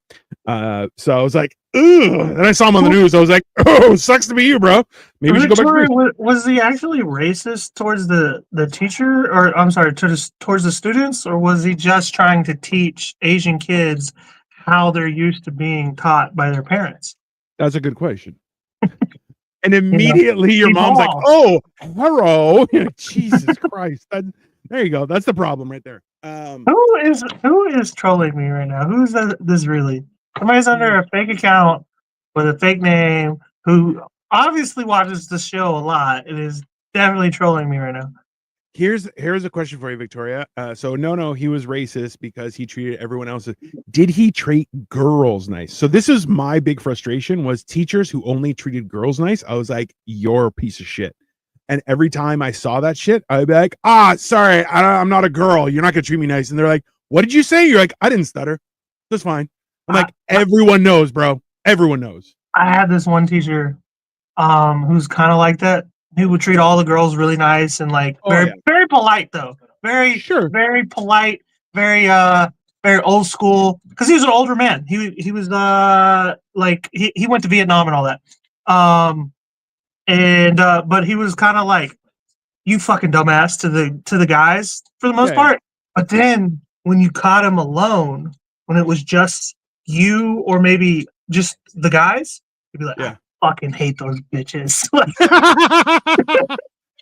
So I was like, ugh. And I saw him on the news. I was like, oh, sucks to be you, bro. Maybe you should go back to was he actually racist towards the teacher, or I'm sorry, towards the students, or was he just trying to teach Asian kids how they're used to being taught by their parents? That's a good question. And immediately your mom's like, oh, hello. Jesus Christ. There you go. That's the problem right there. Who is trolling me right now? Who's this really? Somebody's under a fake account with a fake name who obviously watches the show a lot. It is definitely trolling me right now. Here's a question for you, Victoria. So no, he was racist because he treated everyone else. Did he treat girls nice? So this is my big frustration, was teachers who only treated girls nice. I was like, you're a piece of shit. And every time I saw that shit, I'd be like, sorry, I'm not a girl. You're not gonna treat me nice. And they're like, what did you say? You're like, I didn't stutter. That's fine. I'm like, everyone knows, bro. Everyone knows. I had this one teacher who's kind of like that. He would treat all the girls really nice and like very polite though. Very polite, very old school, because he was an older man. He was like he went to Vietnam and all that. But he was kind of like, you fucking dumbass to the guys for the most part. But then when you caught him alone, when it was just you or maybe just the guys, he'd be like, I fucking hate those bitches.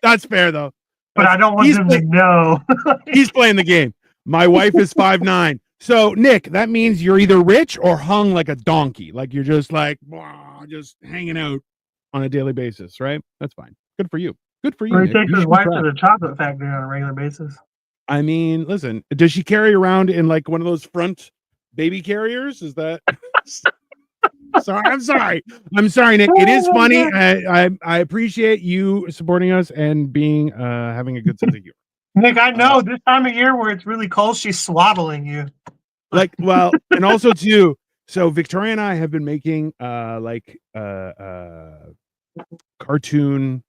That's fair though. But I don't want them to know. He's playing the game. My wife is 5'9". So Nick, that means you're either rich or hung like a donkey. Like you're just like just hanging out on a daily basis, right? That's fine. Good for you. Good for you. Or he takes his wife to the chocolate factory on a regular basis. I mean, listen, does she carry around in like one of those front baby carriers? Is that sorry, I'm sorry, Nick. It is funny. I appreciate you supporting us and being having a good sense of humor. Nick, I know this time of year where it's really cold, she's swaddling you. Like, well, and also too, so Victoria and I have been making cartoon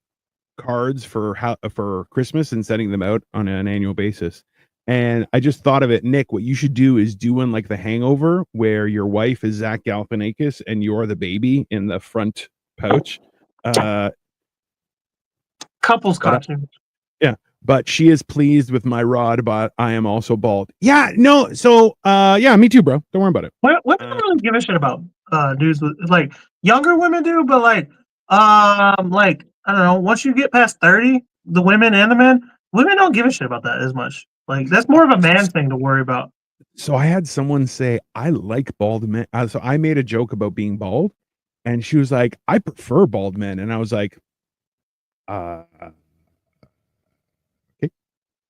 cards for Christmas and sending them out on an annual basis. And I just thought of it, Nick, what you should do is do one like The Hangover, where your wife is Zach Galifianakis and you're the baby in the front pouch. Couples cartoon. Yeah, but she is pleased with my rod, but I am also bald. Yeah, no, so yeah, me too, bro. Don't worry about it. Women don't really give a shit about dudes with, like, younger women do, but like I don't know, once you get past 30, the women and the men, women don't give a shit about that as much. Like, that's more of a man thing to worry about. So I had someone say, I like bald men. So I made a joke about being bald, and she was like, I prefer bald men. And I was like, Okay,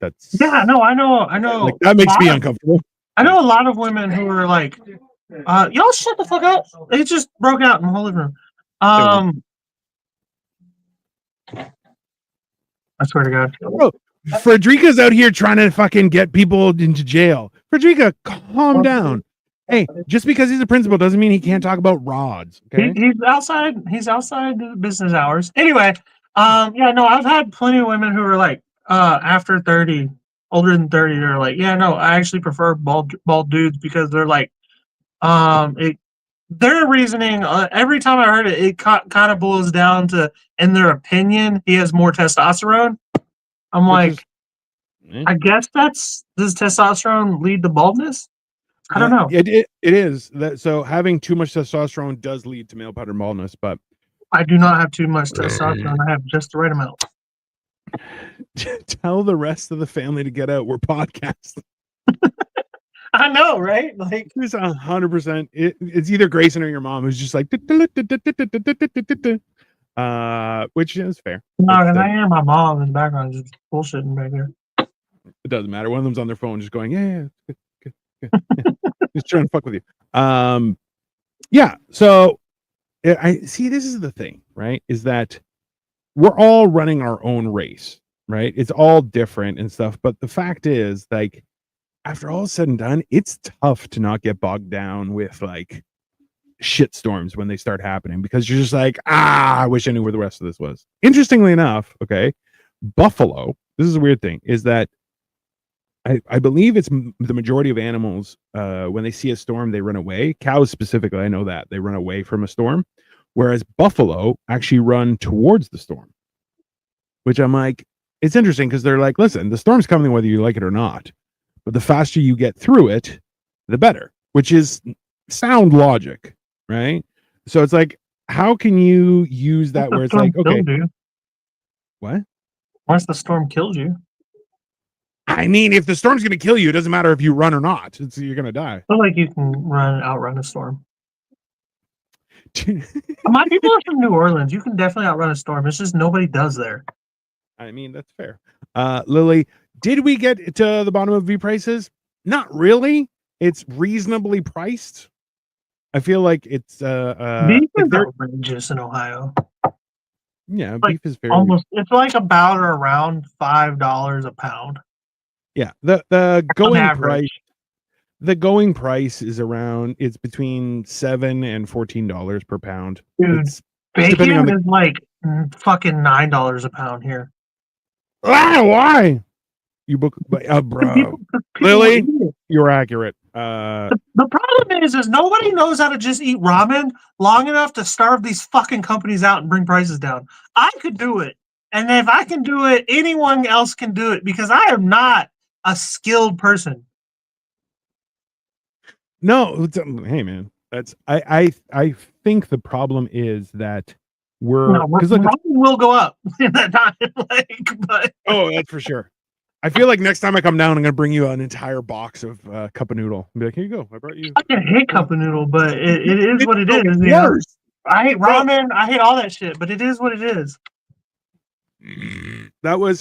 that's No, I know like that makes me uncomfortable. I know a lot of women who are like, y'all shut the fuck up. It just broke out in the whole living room. I swear to God. Bro, Frederica's out here trying to fucking get people into jail. Frederica, calm down. Hey, just because he's a principal doesn't mean he can't talk about rods. Okay. He's outside the business hours. Anyway, yeah, no, I've had plenty of women who are like, after 30, older than 30, they're like, yeah, no, I actually prefer bald dudes because they're like, their reasoning, every time I heard it, it kind of boils down to, in their opinion, he has more testosterone. I'm like, I guess does testosterone lead to baldness? I don't know. It is that, so having too much testosterone does lead to male pattern baldness, but I do not have too much testosterone. I have just the right amount. Tell the rest of the family to get out. We're podcasting. I know, right? Like, it's 100%. It's either Grayson or your mom who's just like, which is fair. No, because I hear my mom in the background just bullshitting back there. It doesn't matter. One of them's on their phone just going, yeah, good. Just trying to fuck with you. Yeah. So I see, this is the thing, right? Is that we're all running our own race, right? It's all different and stuff. But the fact is, like, after all is said and done, it's tough to not get bogged down with like shit storms when they start happening, because you're just like, I wish I knew where the rest of this was. Interestingly enough, okay, buffalo, this is a weird thing, is that I believe it's the majority of animals, when they see a storm, they run away. Cows specifically, I know that they run away from a storm, whereas buffalo actually run towards the storm, which I'm like, it's interesting because they're like, listen, the storm's coming whether you like it or not, but the faster you get through it, the better, which is sound logic, right? So it's like, how can you use that where it's like, okay, what? Once the storm kills you. I mean, if the storm's going to kill you, it doesn't matter if you run or not. You're going to die. I feel like you can outrun a storm. My people are from New Orleans. You can definitely outrun a storm. It's just nobody does there. I mean, that's fair. Lily, did we get to the bottom of V prices? Not really. It's reasonably priced. I feel like it's beef is outrageous in Ohio. Yeah, like beef is very almost. It's like about or around $5 a pound. Yeah, the going price. The going price is around. It's between $7 and $14 per pound. Dude, bacon is like fucking $9 a pound here. Why? You book, bro. Lily, you're accurate. The problem is nobody knows how to just eat ramen long enough to starve these fucking companies out and bring prices down. I could do it. And if I can do it, anyone else can do it, because I am not a skilled person. No, hey man, that's I think the problem is that ramen will go up in that time. But oh, that's for sure. I feel like next time I come down, I'm gonna bring you an entire box of cup of noodle. Be like, here you go. I brought you. I can hate cup of noodle, but it is what it is. You know? I hate ramen. I hate all that shit, but it is what it is.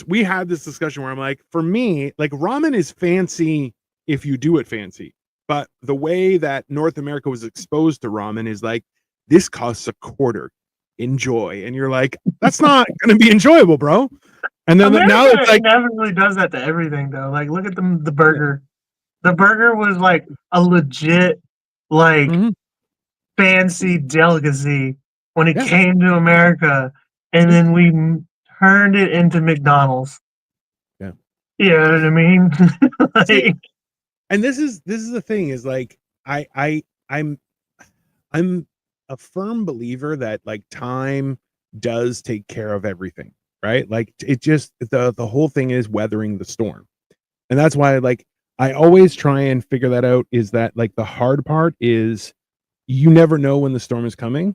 We had this discussion where I'm like, for me, like ramen is fancy if you do it fancy, but the way that North America was exposed to ramen is like, this costs a quarter. Enjoy, and you're like, that's not gonna be enjoyable, bro. And then now it's like, never really does that to everything though. Like, look at the burger. The burger was like a legit, like fancy delicacy when it came to America, and then we turned it into McDonald's. Yeah, you know what I mean. See, and this is the thing, is like, I'm a firm believer that like time does take care of everything. Right? Like, it just, the whole thing is weathering the storm. And that's why, like, I always try and figure that out, is that like the hard part is you never know when the storm is coming.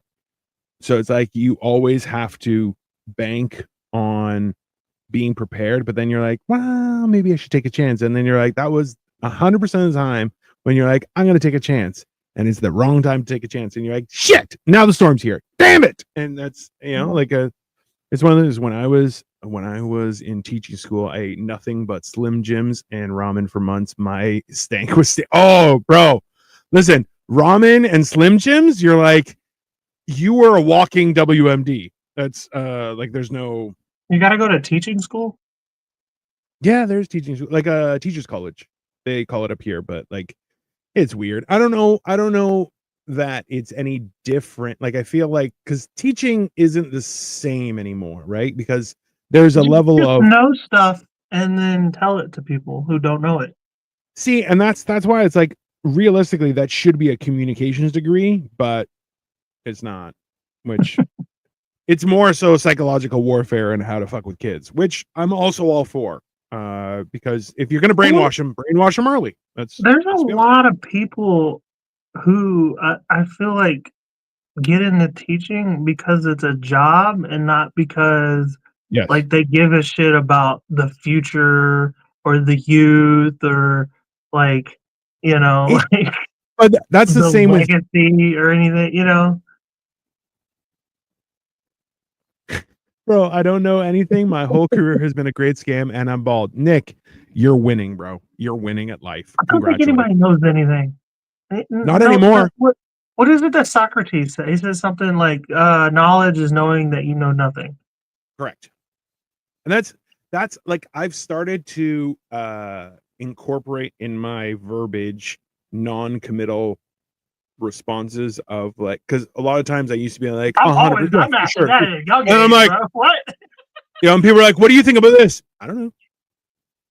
So it's like, you always have to bank on being prepared, but then you're like, well, maybe I should take a chance. And then you're like, that was 100% of the time when you're like, I'm going to take a chance. And it's the wrong time to take a chance. And you're like, shit, now the storm's here. Damn it. And that's, like It's one of those when I was in teaching school, I ate nothing but Slim Jims and ramen for months. My stank was oh, bro. Listen, ramen and Slim Jims, you're like you were a walking WMD. That's like there's no You got to go to teaching school. yeah, there's teaching school, like a teachers college. They call it up here, but like it's weird. I don't know. I don't know that it's any different. Like I feel like because teaching isn't the same anymore, right? Because there's a You level just of know stuff and then tell it to people who don't know it. see, and that's why it's like realistically that should be a communications degree, but it's not. Which it's more so psychological warfare and how to fuck with kids, which I'm also all for. Because if you're gonna brainwash them early. There's a Let's be honest. lot of people who I feel like get into teaching because it's a job and not because Yes. like they give a shit about the future or the youth or like It, like but that's the the same with legacy or anything, bro. I don't know anything. My whole career has been a great scam, and I'm bald. Nick, you're winning, bro. You're winning at life. I don't think Congratulations. anybody knows anything. Not No, anymore. what is it that Socrates said? He says something like, "Knowledge is knowing that you know nothing." Correct. And that's like I've started to incorporate in my verbiage non-committal responses of like because a lot of times I used to be like I'm 100% always yeah, I'm for asking sure. that at a young And I'm age, like, bro. What? and people are like, what do you think about this? I don't know.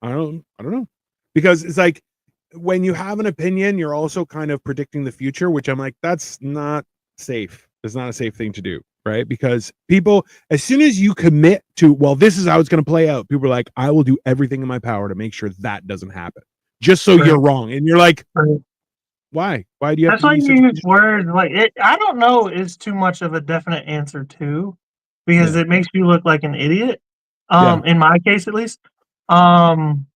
I don't know. Because it's like when you have an opinion, you're also kind of predicting the future, which I'm like, that's not safe. It's not a safe thing to do, right? Because people, as soon as you commit to, well, this is how it's going to play out, people are like, I will do everything in my power to make sure that doesn't happen, just so Right, you're wrong. And you're like, right. why? Why do you have That's to why be such you a use piece of words like it. I don't know is too much of a definite answer too, because yeah, it makes you look like an idiot. yeah, In my case at least. Um,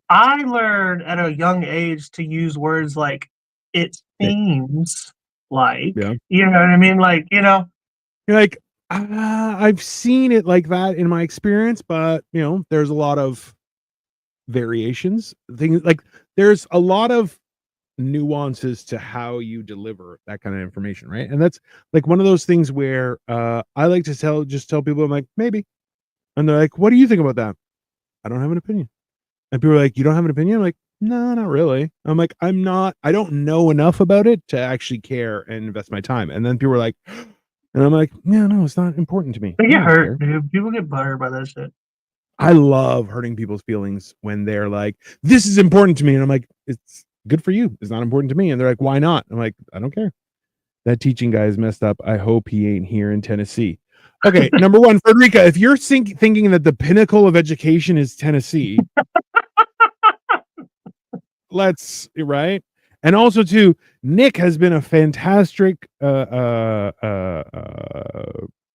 I learned at a young age to use words like "it okay, seems like," yeah? you know what I mean? Like, You're like, I've seen it like that in my experience, but there's a lot of variations. Things like there's a lot of nuances to how you deliver that kind of information, right? And that's like one of those things where I like to tell people, I'm like, maybe. And they're like, what do you think about that? I don't have an opinion. And people are like, you don't have an opinion? I'm like, no, not really. I'm like, I don't know enough about it to actually care and invest my time. And then people are like, and I'm like, yeah, no, it's not important to me. they I get don't hurt, care. dude. People get buttered by that shit. I love hurting people's feelings when they're like, this is important to me. And I'm like, it's good for you. It's not important to me. And they're like, why not? I'm like, I don't care. That teaching guy is messed up. I hope he ain't here in Tennessee. Okay, number one, Frederica, if you're thinking that the pinnacle of education is Tennessee, right? And also, too, Nick has been a fantastic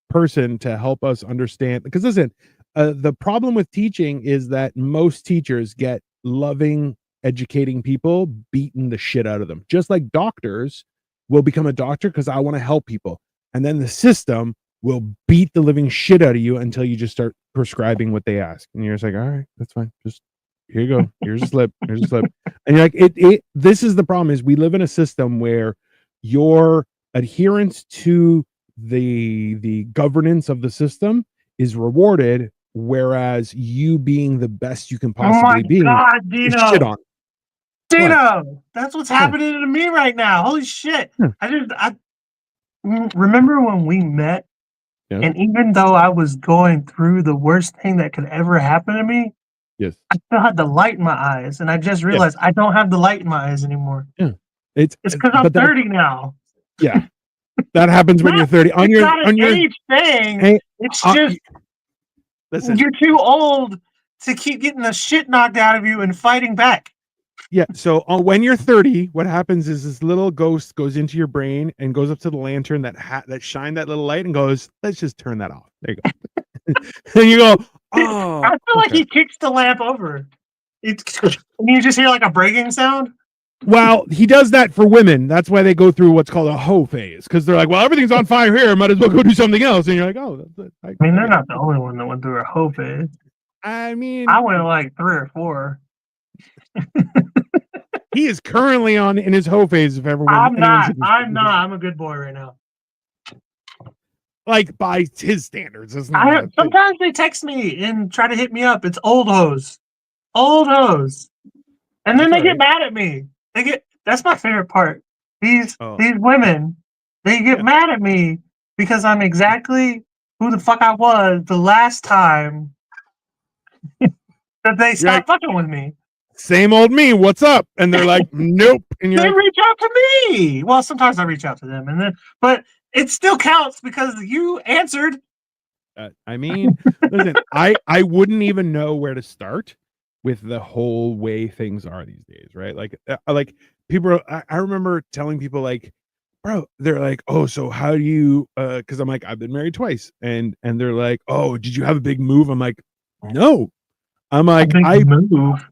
person to help us understand. Because listen, the problem with teaching is that most teachers get loving, educating people beating the shit out of them. Just like doctors will become a doctor because I want to help people. And then the system will beat the living shit out of you until you just start prescribing what they ask. And you're just like, all right, that's fine. Just here you go. Here's a slip. Here's a slip. And you're like, this is the problem is we live in a system where your adherence to the governance of the system is rewarded, whereas you being the best you can Oh my possibly be god, is shit Dino! on. What? Dino! That's what's What? happening to me right now. Holy shit! Yeah. I remember when we met, Yeah. and even though I was going through the worst thing that could ever happen to me, Yes. I still had the light in my eyes, and I just Yeah. realized I don't have the light in my eyes anymore. Yeah. It's It's because I'm but that 30 now. yeah, that happens when you're 30. It's not an age thing. hey, It's uh, just listen. you're too old to keep getting the shit knocked out of you and fighting back. Yeah. So when you're 30, what happens is this little ghost goes into your brain and goes up to the lantern that shine that little light and goes, let's just turn that off. There you go. And you go, I oh, feel like okay. he kicks the lamp over. And you just hear like a breaking sound. Well, he does that for women. That's why they go through what's called a hoe phase, because they're like, well, everything's on fire here. Might as well go do something else. And you're like, oh, I mean, they're not the only one that went through a hoe phase. I mean, I went like 3 or 4. he is currently in his hoe phase. If everyone, I'm anyone's not. I'm not. I'm a good boy right now. like by his standards, it's not. Sometimes they text me and try to hit me up. It's old hoes, and then they get mad at me. That's my favorite part. These women, they get mad at me because I'm exactly who the fuck I was the last time that they stopped fucking with me. Same old me. What's up? And they're like, nope. And they reach out to me. Well, sometimes I reach out to them, but it still counts because you answered. I mean, listen, I wouldn't even know where to start with the whole way things are these days, right? Like people. I remember telling people like, bro, they're like, oh, so how do you? Because I'm like, I've been married twice, and they're like, oh, did you have a big move? I'm like, no. I'm like, move.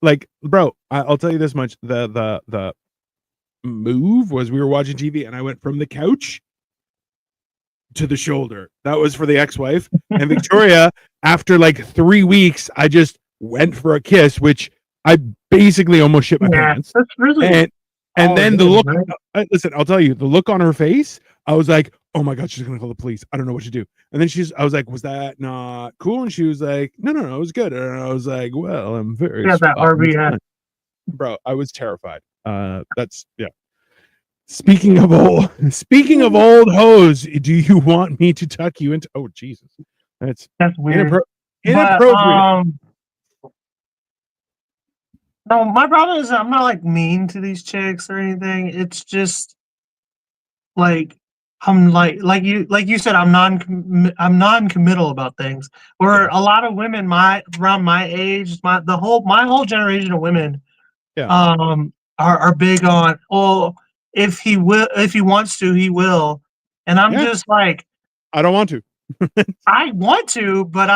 Like, bro, I'll tell you this much: the move was we were watching TV, and I went from the couch to the shoulder. That was for the ex-wife. And Victoria, after like 3 weeks, I just went for a kiss, which I basically almost shit my pants. That's really and then the look. Right? Listen, I'll tell you, the look on her face. I was like, oh my god, she's gonna call the police. I don't know what to do. And then I was like, was that not cool? And she was like, no, it was good. And I was like, well, I'm very. Yeah, that RV hat. Bro, I was terrified. That's yeah. Speaking of old hoes, do you want me to tuck you into? Oh Jesus, that's weird. Inappropriate. No, my problem is I'm not like mean to these chicks or anything. It's just like I'm like you said, I'm non-committal about things. Where a lot of women around my age, my whole generation of women, are big on, oh, if he wants to, he will. And I'm just like, I don't want to. I want to, but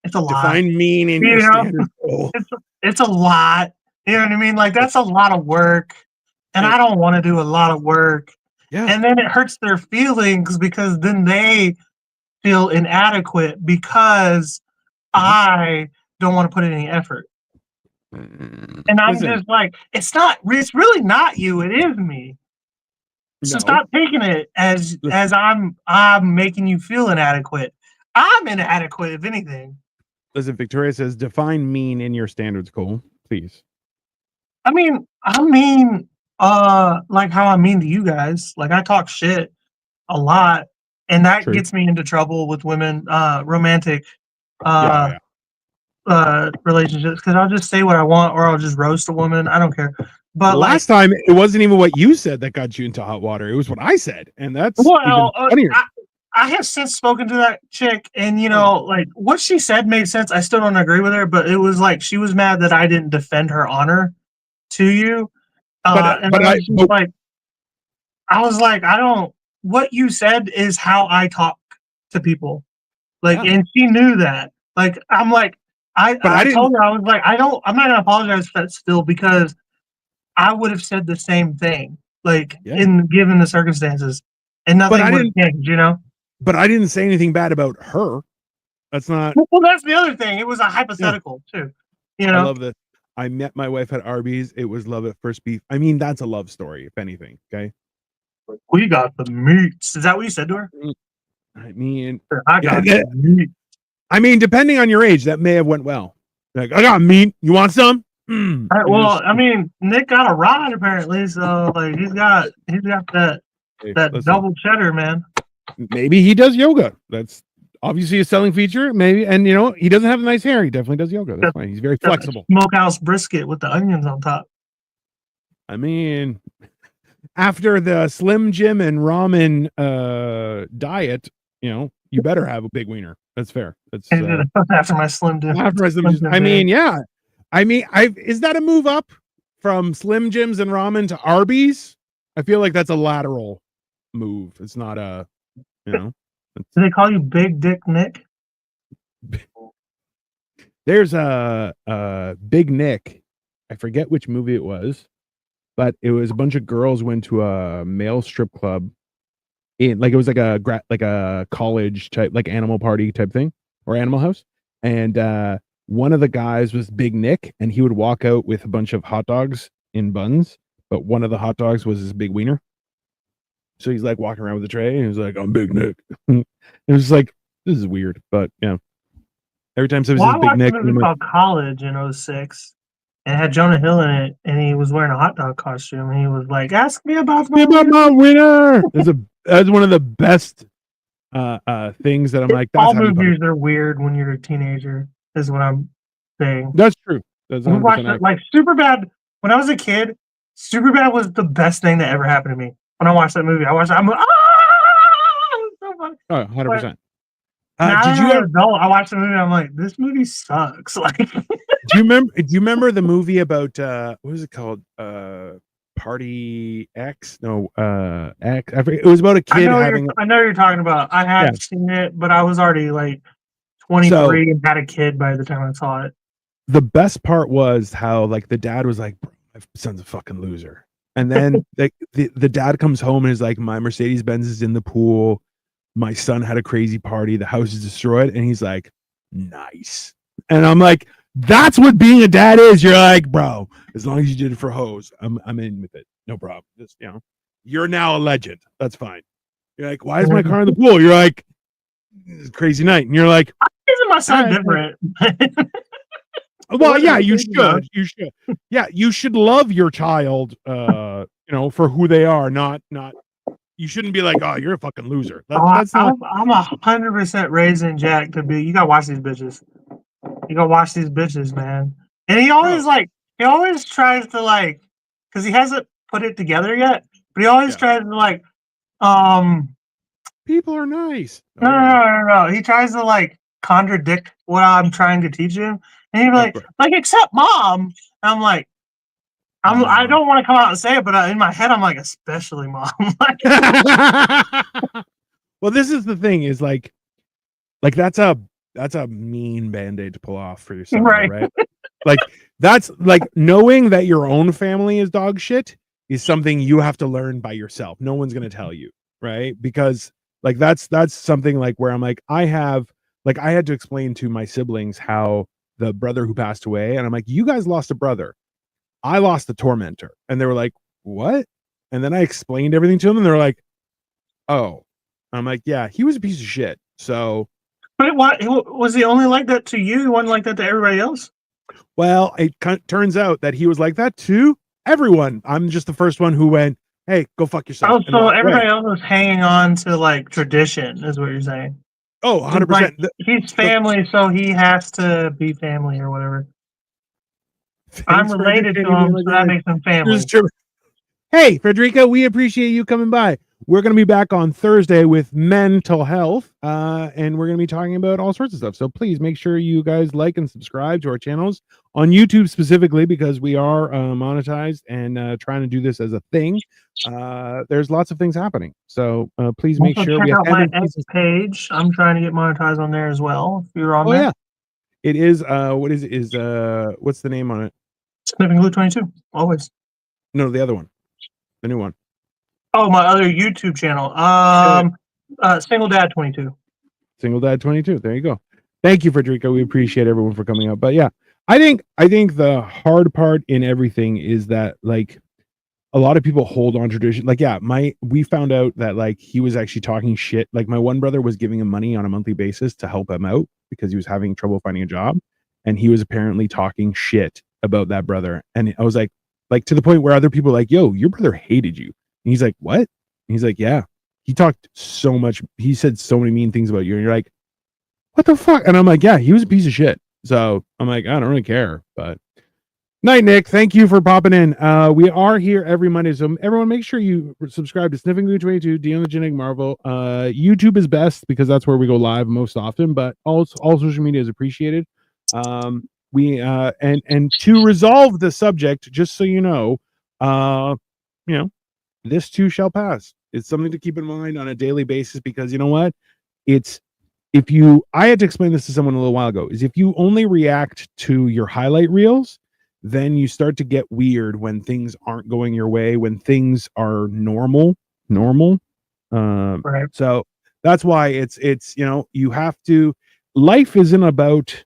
it's a lot. Define mean in your standard goal. It's a lot. You know what I mean? Like that's a lot of work. And I don't want to do a lot of work. Yeah. And then it hurts their feelings because then they feel inadequate because I don't want to put in any effort. And I'm just like, it's really not you, it is me. So stop taking it as I'm making you feel inadequate. I'm inadequate, if anything. Listen, Victoria says, define mean in your standards, Cole, please. I mean, like how I'm mean to you guys. Like I talk shit a lot, and that gets me into trouble with women, romantic relationships, because I'll just say what I want or I'll just roast a woman. I don't care. But last time it wasn't even what you said that got you into hot water. It was what I said, and that's even funnier. I have since spoken to that chick, and like what she said made sense. I still don't agree with her, but it was like she was mad that I didn't defend her honor to you. I was like, I don't. What you said is how I talk to people, like, and she knew that. Like, I'm like, I told her, I was like, I'm not gonna apologize for that still, because I would have said the same thing, like given the circumstances, and nothing would have changed, But I didn't say anything bad about her. That's not. Well, that's the other thing. It was a hypothetical too. I love this. I met my wife at Arby's. It was love at first beef. I mean, that's a love story, if anything. Okay. We got the meats. Is that what you said to her? I mean, I got the meat. I mean, depending on your age, that may have went well. Like, I got meat. You want some? Well, I mean, Nick got a rod apparently, so like he's got that double cheddar, man. Maybe he does yoga. That's obviously a selling feature. Maybe, and he doesn't have nice hair. He definitely does yoga. That's fine. He's very flexible. Smokehouse brisket with the onions on top. I mean, after the Slim Jim and ramen diet, you better have a big wiener. That's fair. That's after my Slim Jim. After my Slim Jim. I mean, yeah. I mean, is that a move up from Slim Jims and ramen to Arby's? I feel like that's a lateral move. It's not a, Do they call you Big Dick Nick? There's a Big Nick, I forget which movie it was, but it was a bunch of girls went to a male strip club in like it was like like a college type like animal party type thing or animal house, and one of the guys was Big Nick, and he would walk out with a bunch of hot dogs in buns, but one of the hot dogs was his big wiener. So he's like walking around with a tray, and he's like, "I'm Big Nick." It was just like, this is weird, but yeah. Every time somebody Well, says I Big watched a Nick, movie I'm like, called College in '06, and it had Jonah Hill in it, and he was wearing a hot dog costume, and he was like, "Ask me about "Be my about wiener." my winner." That's one of the best things that I'm like, that's All how you fucking. movies are weird when you're a teenager, is what I'm saying. That's true. That's We 100 watched percent it accurate. like Superbad when I was a kid. Superbad was the best thing that ever happened to me. When I watched that movie, I watched. I'm like, so funny. Oh, But 100%. now Did that you I'm ever? an adult, I watched the movie. I'm like, this movie sucks. Like, Do you remember? Do you remember the movie about what was it called? Party X? No, X. I forget. It was about a kid having. I know you're talking about. I Yeah. have seen it, but I was already like So 23 and had a kid by the time I saw it. the best part was how like the dad was like, "Bro, my son's a fucking loser," and then like the dad comes home and is like, "My Mercedes Benz is in the pool. My son had a crazy party. The house is destroyed," and he's like, "Nice." And I'm like, "That's what being a dad is." You're like, "Bro, as long as you did it for hoes, I'm in with it. No problem. Just you're now a legend. That's fine." You're like, "Why is my car in the pool?" You're like, "It's a crazy night," and you're like, Isn't my son "Ah, different? well, yeah, you should. You should. Yeah, you should love your child, for who they are, not you shouldn't be like, "Oh, you're a fucking loser." That's not. I'm 100% raising Jack to be. You gotta watch these bitches. You gotta watch these bitches, man. And Bro. he always tries to like, because he hasn't put it together yet. But he always Yeah. tries to like, um, People are nice. no, Oh no, yeah. no, no, no. He tries to like contradict what I'm trying to teach him, and he's Yeah, of course. like, except mom. And I'm like, I Mom. don't want to come out and say it, but in my head, I'm like, especially mom. Like, Well, this is the thing is like that's a mean band-aid to pull off for your son, though, right. right? Like that's like knowing that your own family is dog shit is something you have to learn by yourself. No one's going to tell you, right? Because like that's something like where I'm like I had to explain to my siblings how the brother who passed away, and I'm like, you guys lost a brother. I lost the tormentor. And they were like, what? And then I explained everything to them, and they're like, oh. I'm like, yeah, he was a piece of shit. So But what was he only like that to you? He wasn't like that to everybody else. well, it turns out that he was like that to everyone. I'm just the first one who went, "Hey, go fuck yourself," Oh, and so walked away. everybody else was hanging on to like tradition, is what you're saying. Oh, Just like 100%. he's The family, so he has to be family or whatever. I'm thanks for related to educating me, him, so that like makes him here's family. Trevor. Hey, Frederica, we appreciate you coming by. We're going to be back on Thursday with mental health, and we're going to be talking about all sorts of stuff. So please make sure you guys like and subscribe to our channels on YouTube specifically because we are monetized and trying to do this as a thing. There's lots of things happening. So please make Also, sure check we have out my Evan. X page. I'm trying to get monetized on there as well. If you're on Oh, there, yeah. It is, what is it? What's the name on it? Sniffing Glue 22. Always. No, the other one, the new one. Oh, my other YouTube channel. Single Dad 22. Single Dad 22. There you go. Thank you, Frederica. We appreciate everyone for coming up. But yeah, I think the hard part in everything is that like a lot of people hold on tradition. Like, yeah, we found out that like he was actually talking shit. Like my one brother was giving him money on a monthly basis to help him out because he was having trouble finding a job. And he was apparently talking shit about that brother. And I was like to the point where other people were like, yo, your brother hated you. And he's like, what? And he's like, yeah. He talked so much. He said so many mean things about you. And you're like, what the fuck? And I'm like, yeah, he was a piece of shit. So I'm like, I don't really care. But night, Nick. Thank you for popping in. We are here every Monday. So everyone make sure you subscribe to Sniffing Glue 22, Deon the Genetic Marvel. YouTube is best because that's where we go live most often, but all social media is appreciated. We and to resolve the subject, just so uh, you know, this too shall pass. It's something to keep in mind on a daily basis because you know what? It's if you I had to explain this to someone a little while ago, is if you only react to your highlight reels, then you start to get weird when things aren't going your way, when things are normal. Right. So that's why it's you have to. Life isn't about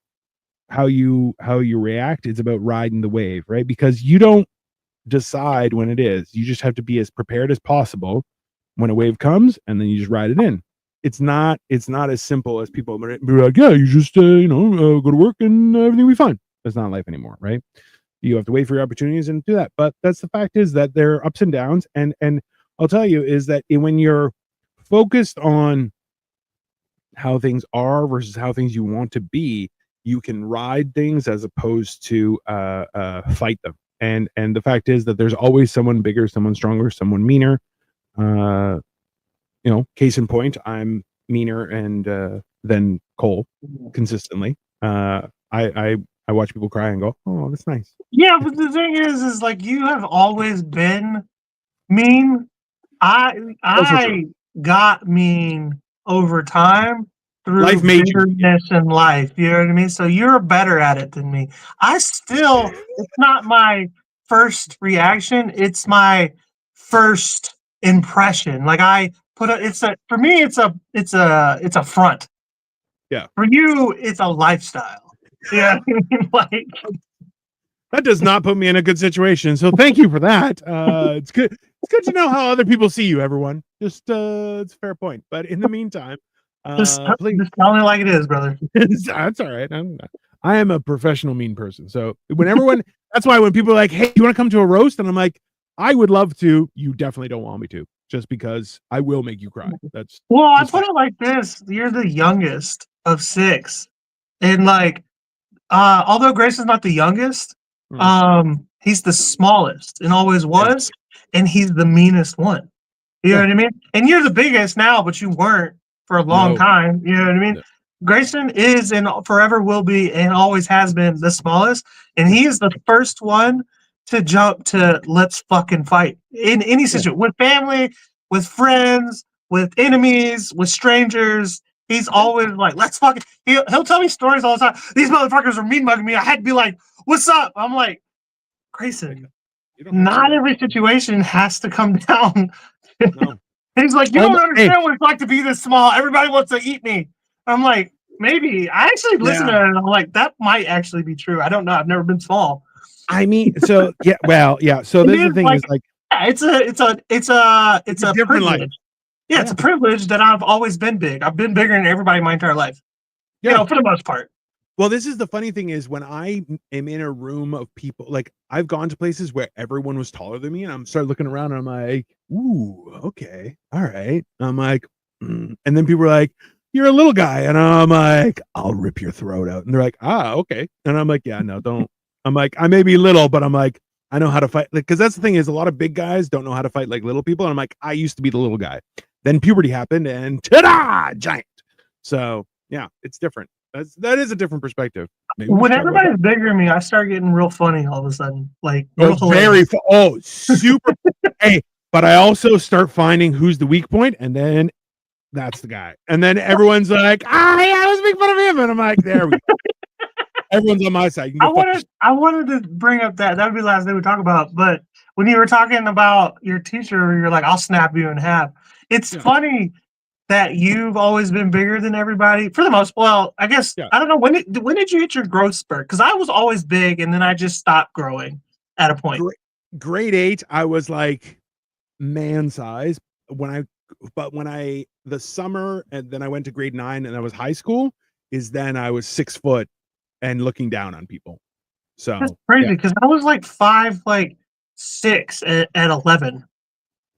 how you react. It's about riding the wave, right? Because you don't decide when it is. You just have to be as prepared as possible when a wave comes, and then you just ride it in. It's not as simple as people be like, yeah, you just go to work and everything will be fine. That's not life anymore, right? You have to wait for your opportunities and do that. But that's the fact is that there are ups and downs, and I'll tell you is that when you're focused on how things are versus how things you want to be, you can ride things as opposed to fight them. And the fact is that there's always someone bigger, someone stronger, someone meaner. Case in point, I'm meaner and than Cole consistently. I watch people cry and go, oh, that's nice. Yeah, but the thing is like you have always been mean. Also true. I got mean over time Life through made you. bitterness in life. You know what I mean? So you're better at it than me. It's not my first reaction. It's my first impression. Like for me, it's a front. Yeah. For you, it's a lifestyle. Yeah. Like, that does not put me in a good situation. So thank you for that. It's good. It's good to know how other people see you, everyone. Just it's a fair point. But in the meantime, please. just tell me like it is, brother. That's all right. I am a professional mean person. So that's why when people are like, hey, you want to come to a roast? And I'm like, I would love to. You definitely don't want me to, just because I will make you cry. That's Well, I put it like this. You're the youngest of 6. And like, although Grace is not the youngest, he's the smallest and always was, and he's the meanest one. You know what I mean? And you're the biggest now, but you weren't for a long time. You know what I mean? No. Grayson is and forever will be and always has been the smallest, and he is the first one to jump to let's fucking fight in any situation with family, with friends, with enemies, with strangers. He's always like, let's fucking. He'll tell me stories all the time. These motherfuckers are mean mugging me. I had to be like, what's up? I'm like, Grayson, not every situation has to come down. No. He's like, you don't understand what it's like to be this small. Everybody wants to eat me. I'm like, maybe. I actually listen to it and I'm like, that might actually be true. I don't know. I've never been small. I mean, so yeah, well, yeah. So this is the thing is like, yeah, it's a different life. Yeah, it's a privilege that I've always been big. I've been bigger than everybody my entire life. Yeah, for the most part. Well, this is the funny thing is when I am in a room of people, like I've gone to places where everyone was taller than me, and I'm start looking around and I'm like, ooh, okay, all right. I'm like, and then people are like, you're a little guy, and I'm like, I'll rip your throat out, and they're like, okay, and I'm like, yeah, no, don't. I'm like, I may be little, but I'm like, I know how to fight, like, because that's the thing is a lot of big guys don't know how to fight like little people, and I'm like, I used to be the little guy. Then puberty happened, and ta-da, giant. So yeah, it's different. That is a different perspective. Maybe when everybody's bigger than me, I start getting real funny all of a sudden. Like super. Hey, but I also start finding who's the weak point, and then that's the guy. And then everyone's like, yeah, let's make fun of him. And I'm like, there we go. Everyone's on my side. I wanted to bring up that would be the last thing we talk about. But when you were talking about your teacher, you're like, I'll snap you in half. It's funny that you've always been bigger than everybody for the most. Well, I guess I don't know when did you hit your growth spurt? Because I was always big, and then I just stopped growing at a point. Grade 8, I was like man size. The summer, and then I went to grade 9, and I was high school. Is then I was 6 foot and looking down on people. So that's crazy because I was like 5'6" at 11.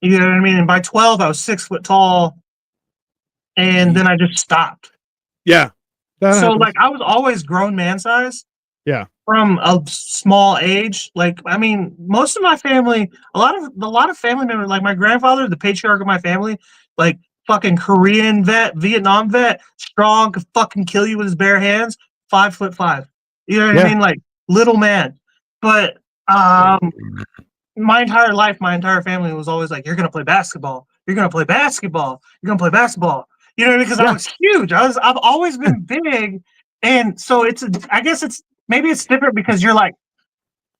You know what I mean? And by 12, I was 6 foot tall. And then I just stopped. Yeah. So like I was always grown man size. Yeah. From a small age. Like, I mean, most of my family, a lot of family members, like my grandfather, the patriarch of my family, like fucking Korean vet, Vietnam vet, strong, could fucking kill you with his bare hands, 5'5". You know what I mean? Like little man. But my entire life, my entire family was always like, you're gonna play basketball. You're gonna play basketball. You're gonna play basketball. You know, because I was huge. I've always been big, and so I guess maybe it's different because you're like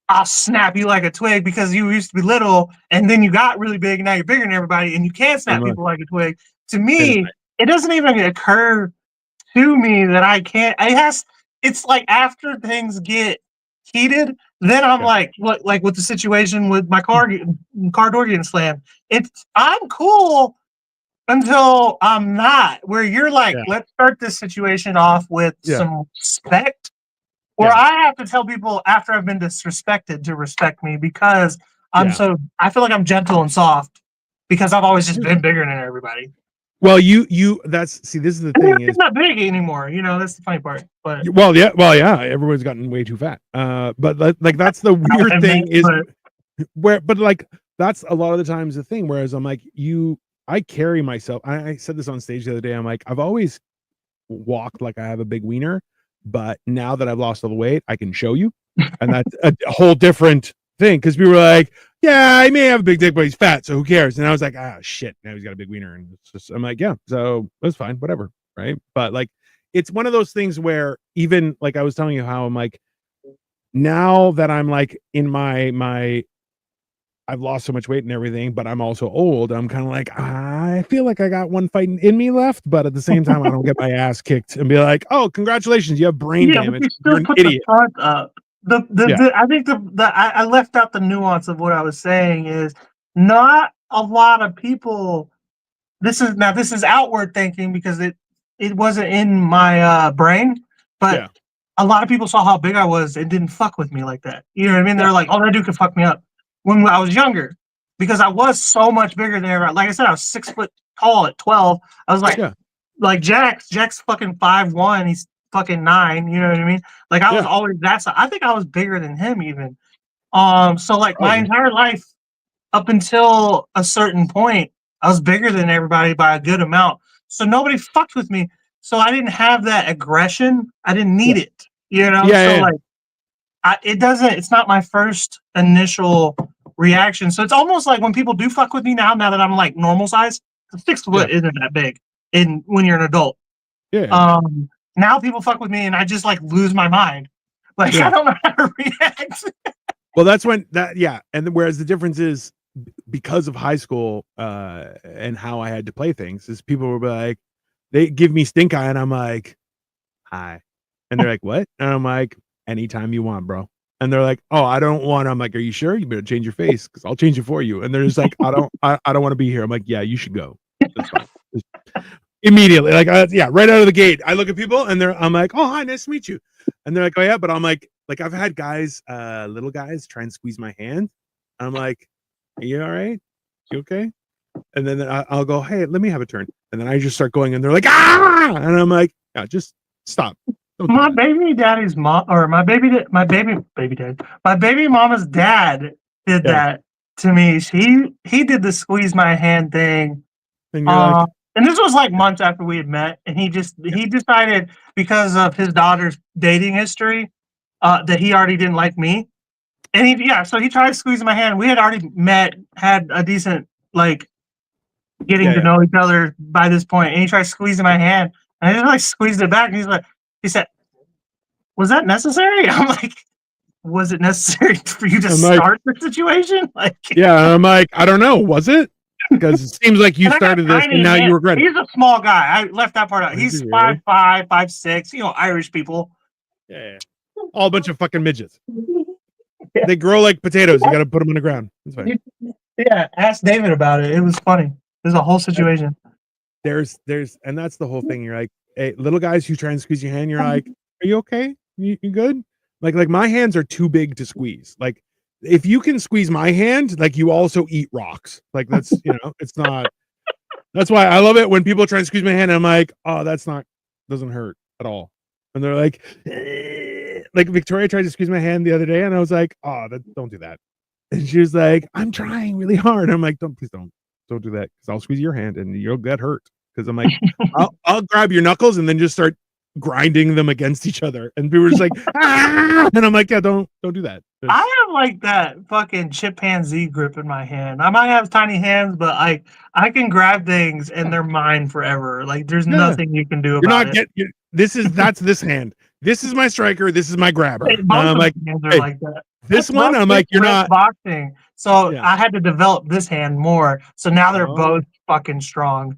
I'll snap you like a twig because you used to be little and then you got really big and now you're bigger than everybody and you can't snap people like a twig. To me, it doesn't even occur to me that I can't. It's like after things get heated, then I'm like, what? Like with the situation with my car door getting slammed. I'm cool until I'm not. Where you're like, let's start this situation off with some respect. Or I have to tell people after I've been disrespected to respect me because I feel like I'm gentle and soft because I've always just been bigger than everybody. Well, this is the thing. It's not big anymore, that's the funny part. But everyone's gotten way too fat. But like that's the weird thing but like that's a lot of the times the thing. Whereas I'm like, I carry myself. I said this on stage the other day. I'm like, I've always walked like I have a big wiener, but now that I've lost all the weight, I can show you, and that's a whole different thing. Because people were like, yeah, I may have a big dick, but he's fat, so who cares? And I was like, shit, now he's got a big wiener, and I'm like, yeah, so that's fine, whatever, right? But like, it's one of those things where even like I was telling you how I'm like, now that I'm like in my I've lost so much weight and everything, but I'm also old. I'm kind of like, I feel like I got one fight in me left, but at the same time, I don't get my ass kicked and be like, oh, congratulations, you have brain damage. You're an idiot. I think I left out the nuance of what I was saying is not a lot of people. This is outward thinking because it wasn't in my brain, but a lot of people saw how big I was and didn't fuck with me like that. You know what I mean? They're like, oh, that dude can fuck me up. When I was younger, because I was so much bigger than everybody. Like I said, I was 6 foot tall at 12. I was like Jack's fucking 5'1", he's fucking 9, you know what I mean? Like I was always I think I was bigger than him even. So like my entire life up until a certain point, I was bigger than everybody by a good amount. So nobody fucked with me. So I didn't have that aggression. I didn't need it, like it's not my first initial reaction. So it's almost like when people do fuck with me now that I'm like normal size, 6 foot isn't that big when you're an adult. Now people fuck with me and I just like lose my mind. Like I don't know how to react. Well, that's when and whereas the difference is because of high school and how I had to play things is people were like, they give me stink eye and I'm like, hi. And they're like, what? And I'm like, anytime you want, bro. And they're like, oh, I don't want. I'm like, are you sure? You better change your face because I'll change it for you. And they're just like, I don't want to be here. I'm like, yeah, you should go. That's fine. Immediately, like, right out of the gate, I look at people and I'm like, oh, hi, nice to meet you. And they're like, oh yeah, but I'm like I've had guys, little guys, try and squeeze my hand. I'm like, are you all right? You okay? And then I'll go, hey, let me have a turn. And then I just start going, and they're like, ah! And I'm like, yeah, just stop. My baby daddy's mom, or my baby dad, my baby mama's dad did that to me. He did the squeeze my hand thing. And this was like months after we had met, and he decided because of his daughter's dating history that he already didn't like me. And so he tried squeezing my hand. We had already met, had a decent like getting to know each other by this point, and he tried squeezing my hand, and I just like squeezed it back, and he said, was that necessary? I'm like, was it necessary for you to start the situation? Like, I'm like, I don't know, was it? Because it seems like you started this and now you regret it. He's a small guy. I left that part out. He's 5'5", 5'6", Irish people. Yeah. All a bunch of fucking midgets. They grow like potatoes. You got to put them on the ground. That's fine. Yeah, ask David about it. It was funny. There's a whole situation. There's, and that's the whole thing. You're like, hey, little guys who try and squeeze your hand, you're like, are you okay? You good? Like my hands are too big to squeeze. Like, if you can squeeze my hand, like you also eat rocks. Like that's, it's not. That's why I love it when people try and squeeze my hand. And I'm like, oh, doesn't hurt at all. And they're like, like Victoria tried to squeeze my hand the other day, and I was like, oh, don't do that. And she was like, I'm trying really hard. I'm like, please don't do that because I'll squeeze your hand and you'll get hurt. Because I'm like, I'll grab your knuckles and then just start grinding them against each other, and people were just like, ah! And I'm like, yeah, don't do that. I have like that fucking chimpanzee grip in my hand. I might have tiny hands, but I can grab things and they're mine forever. Like there's nothing you can do about it. That's this hand. This is my striker. This is my grabber. Hey, I'm like, hands are like that. This one, I'm like, you're not boxing. So yeah. I had to develop this hand more. So now they're both fucking strong.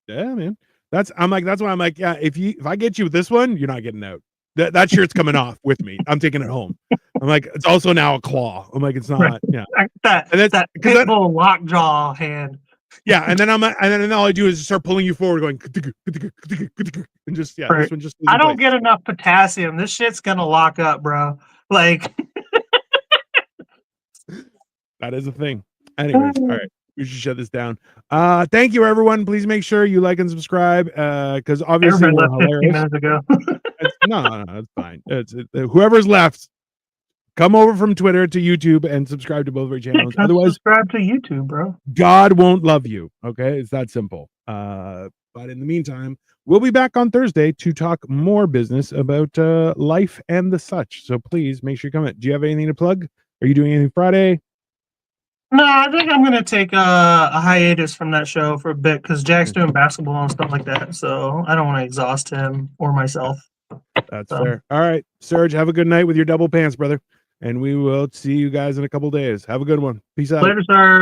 Yeah, man. That's why I'm like, yeah, if I get you with this one, you're not getting out. That shirt's coming off with me. I'm taking it home. I'm like, it's also now a claw. I'm like, it's not, right. yeah. That pitbull lockjaw hand. Yeah, and then all I do is start pulling you forward, going and just right. this one just. I don't get enough potassium. This shit's gonna lock up, bro. Like that is a thing. Anyways, all right, we should shut this down. Thank you, everyone. Please make sure you like and subscribe, because obviously we're hilarious. 15 minutes ago. No, it's fine. It's whoever's left. Come over from Twitter to YouTube and subscribe to both of our channels. Otherwise, subscribe to YouTube, bro. God won't love you. Okay, it's that simple. But in the meantime, we'll be back on Thursday to talk more business about life and the such. So please make sure you comment. Do you have anything to plug? Are you doing anything Friday? No, I think I'm gonna take a hiatus from that show for a bit because Jack's doing basketball and stuff like that. So I don't want to exhaust him or myself. That's fair. All right, Serge, have a good night with your double pants, brother. And we will see you guys in a couple days. Have a good one. Peace out. Later, sir.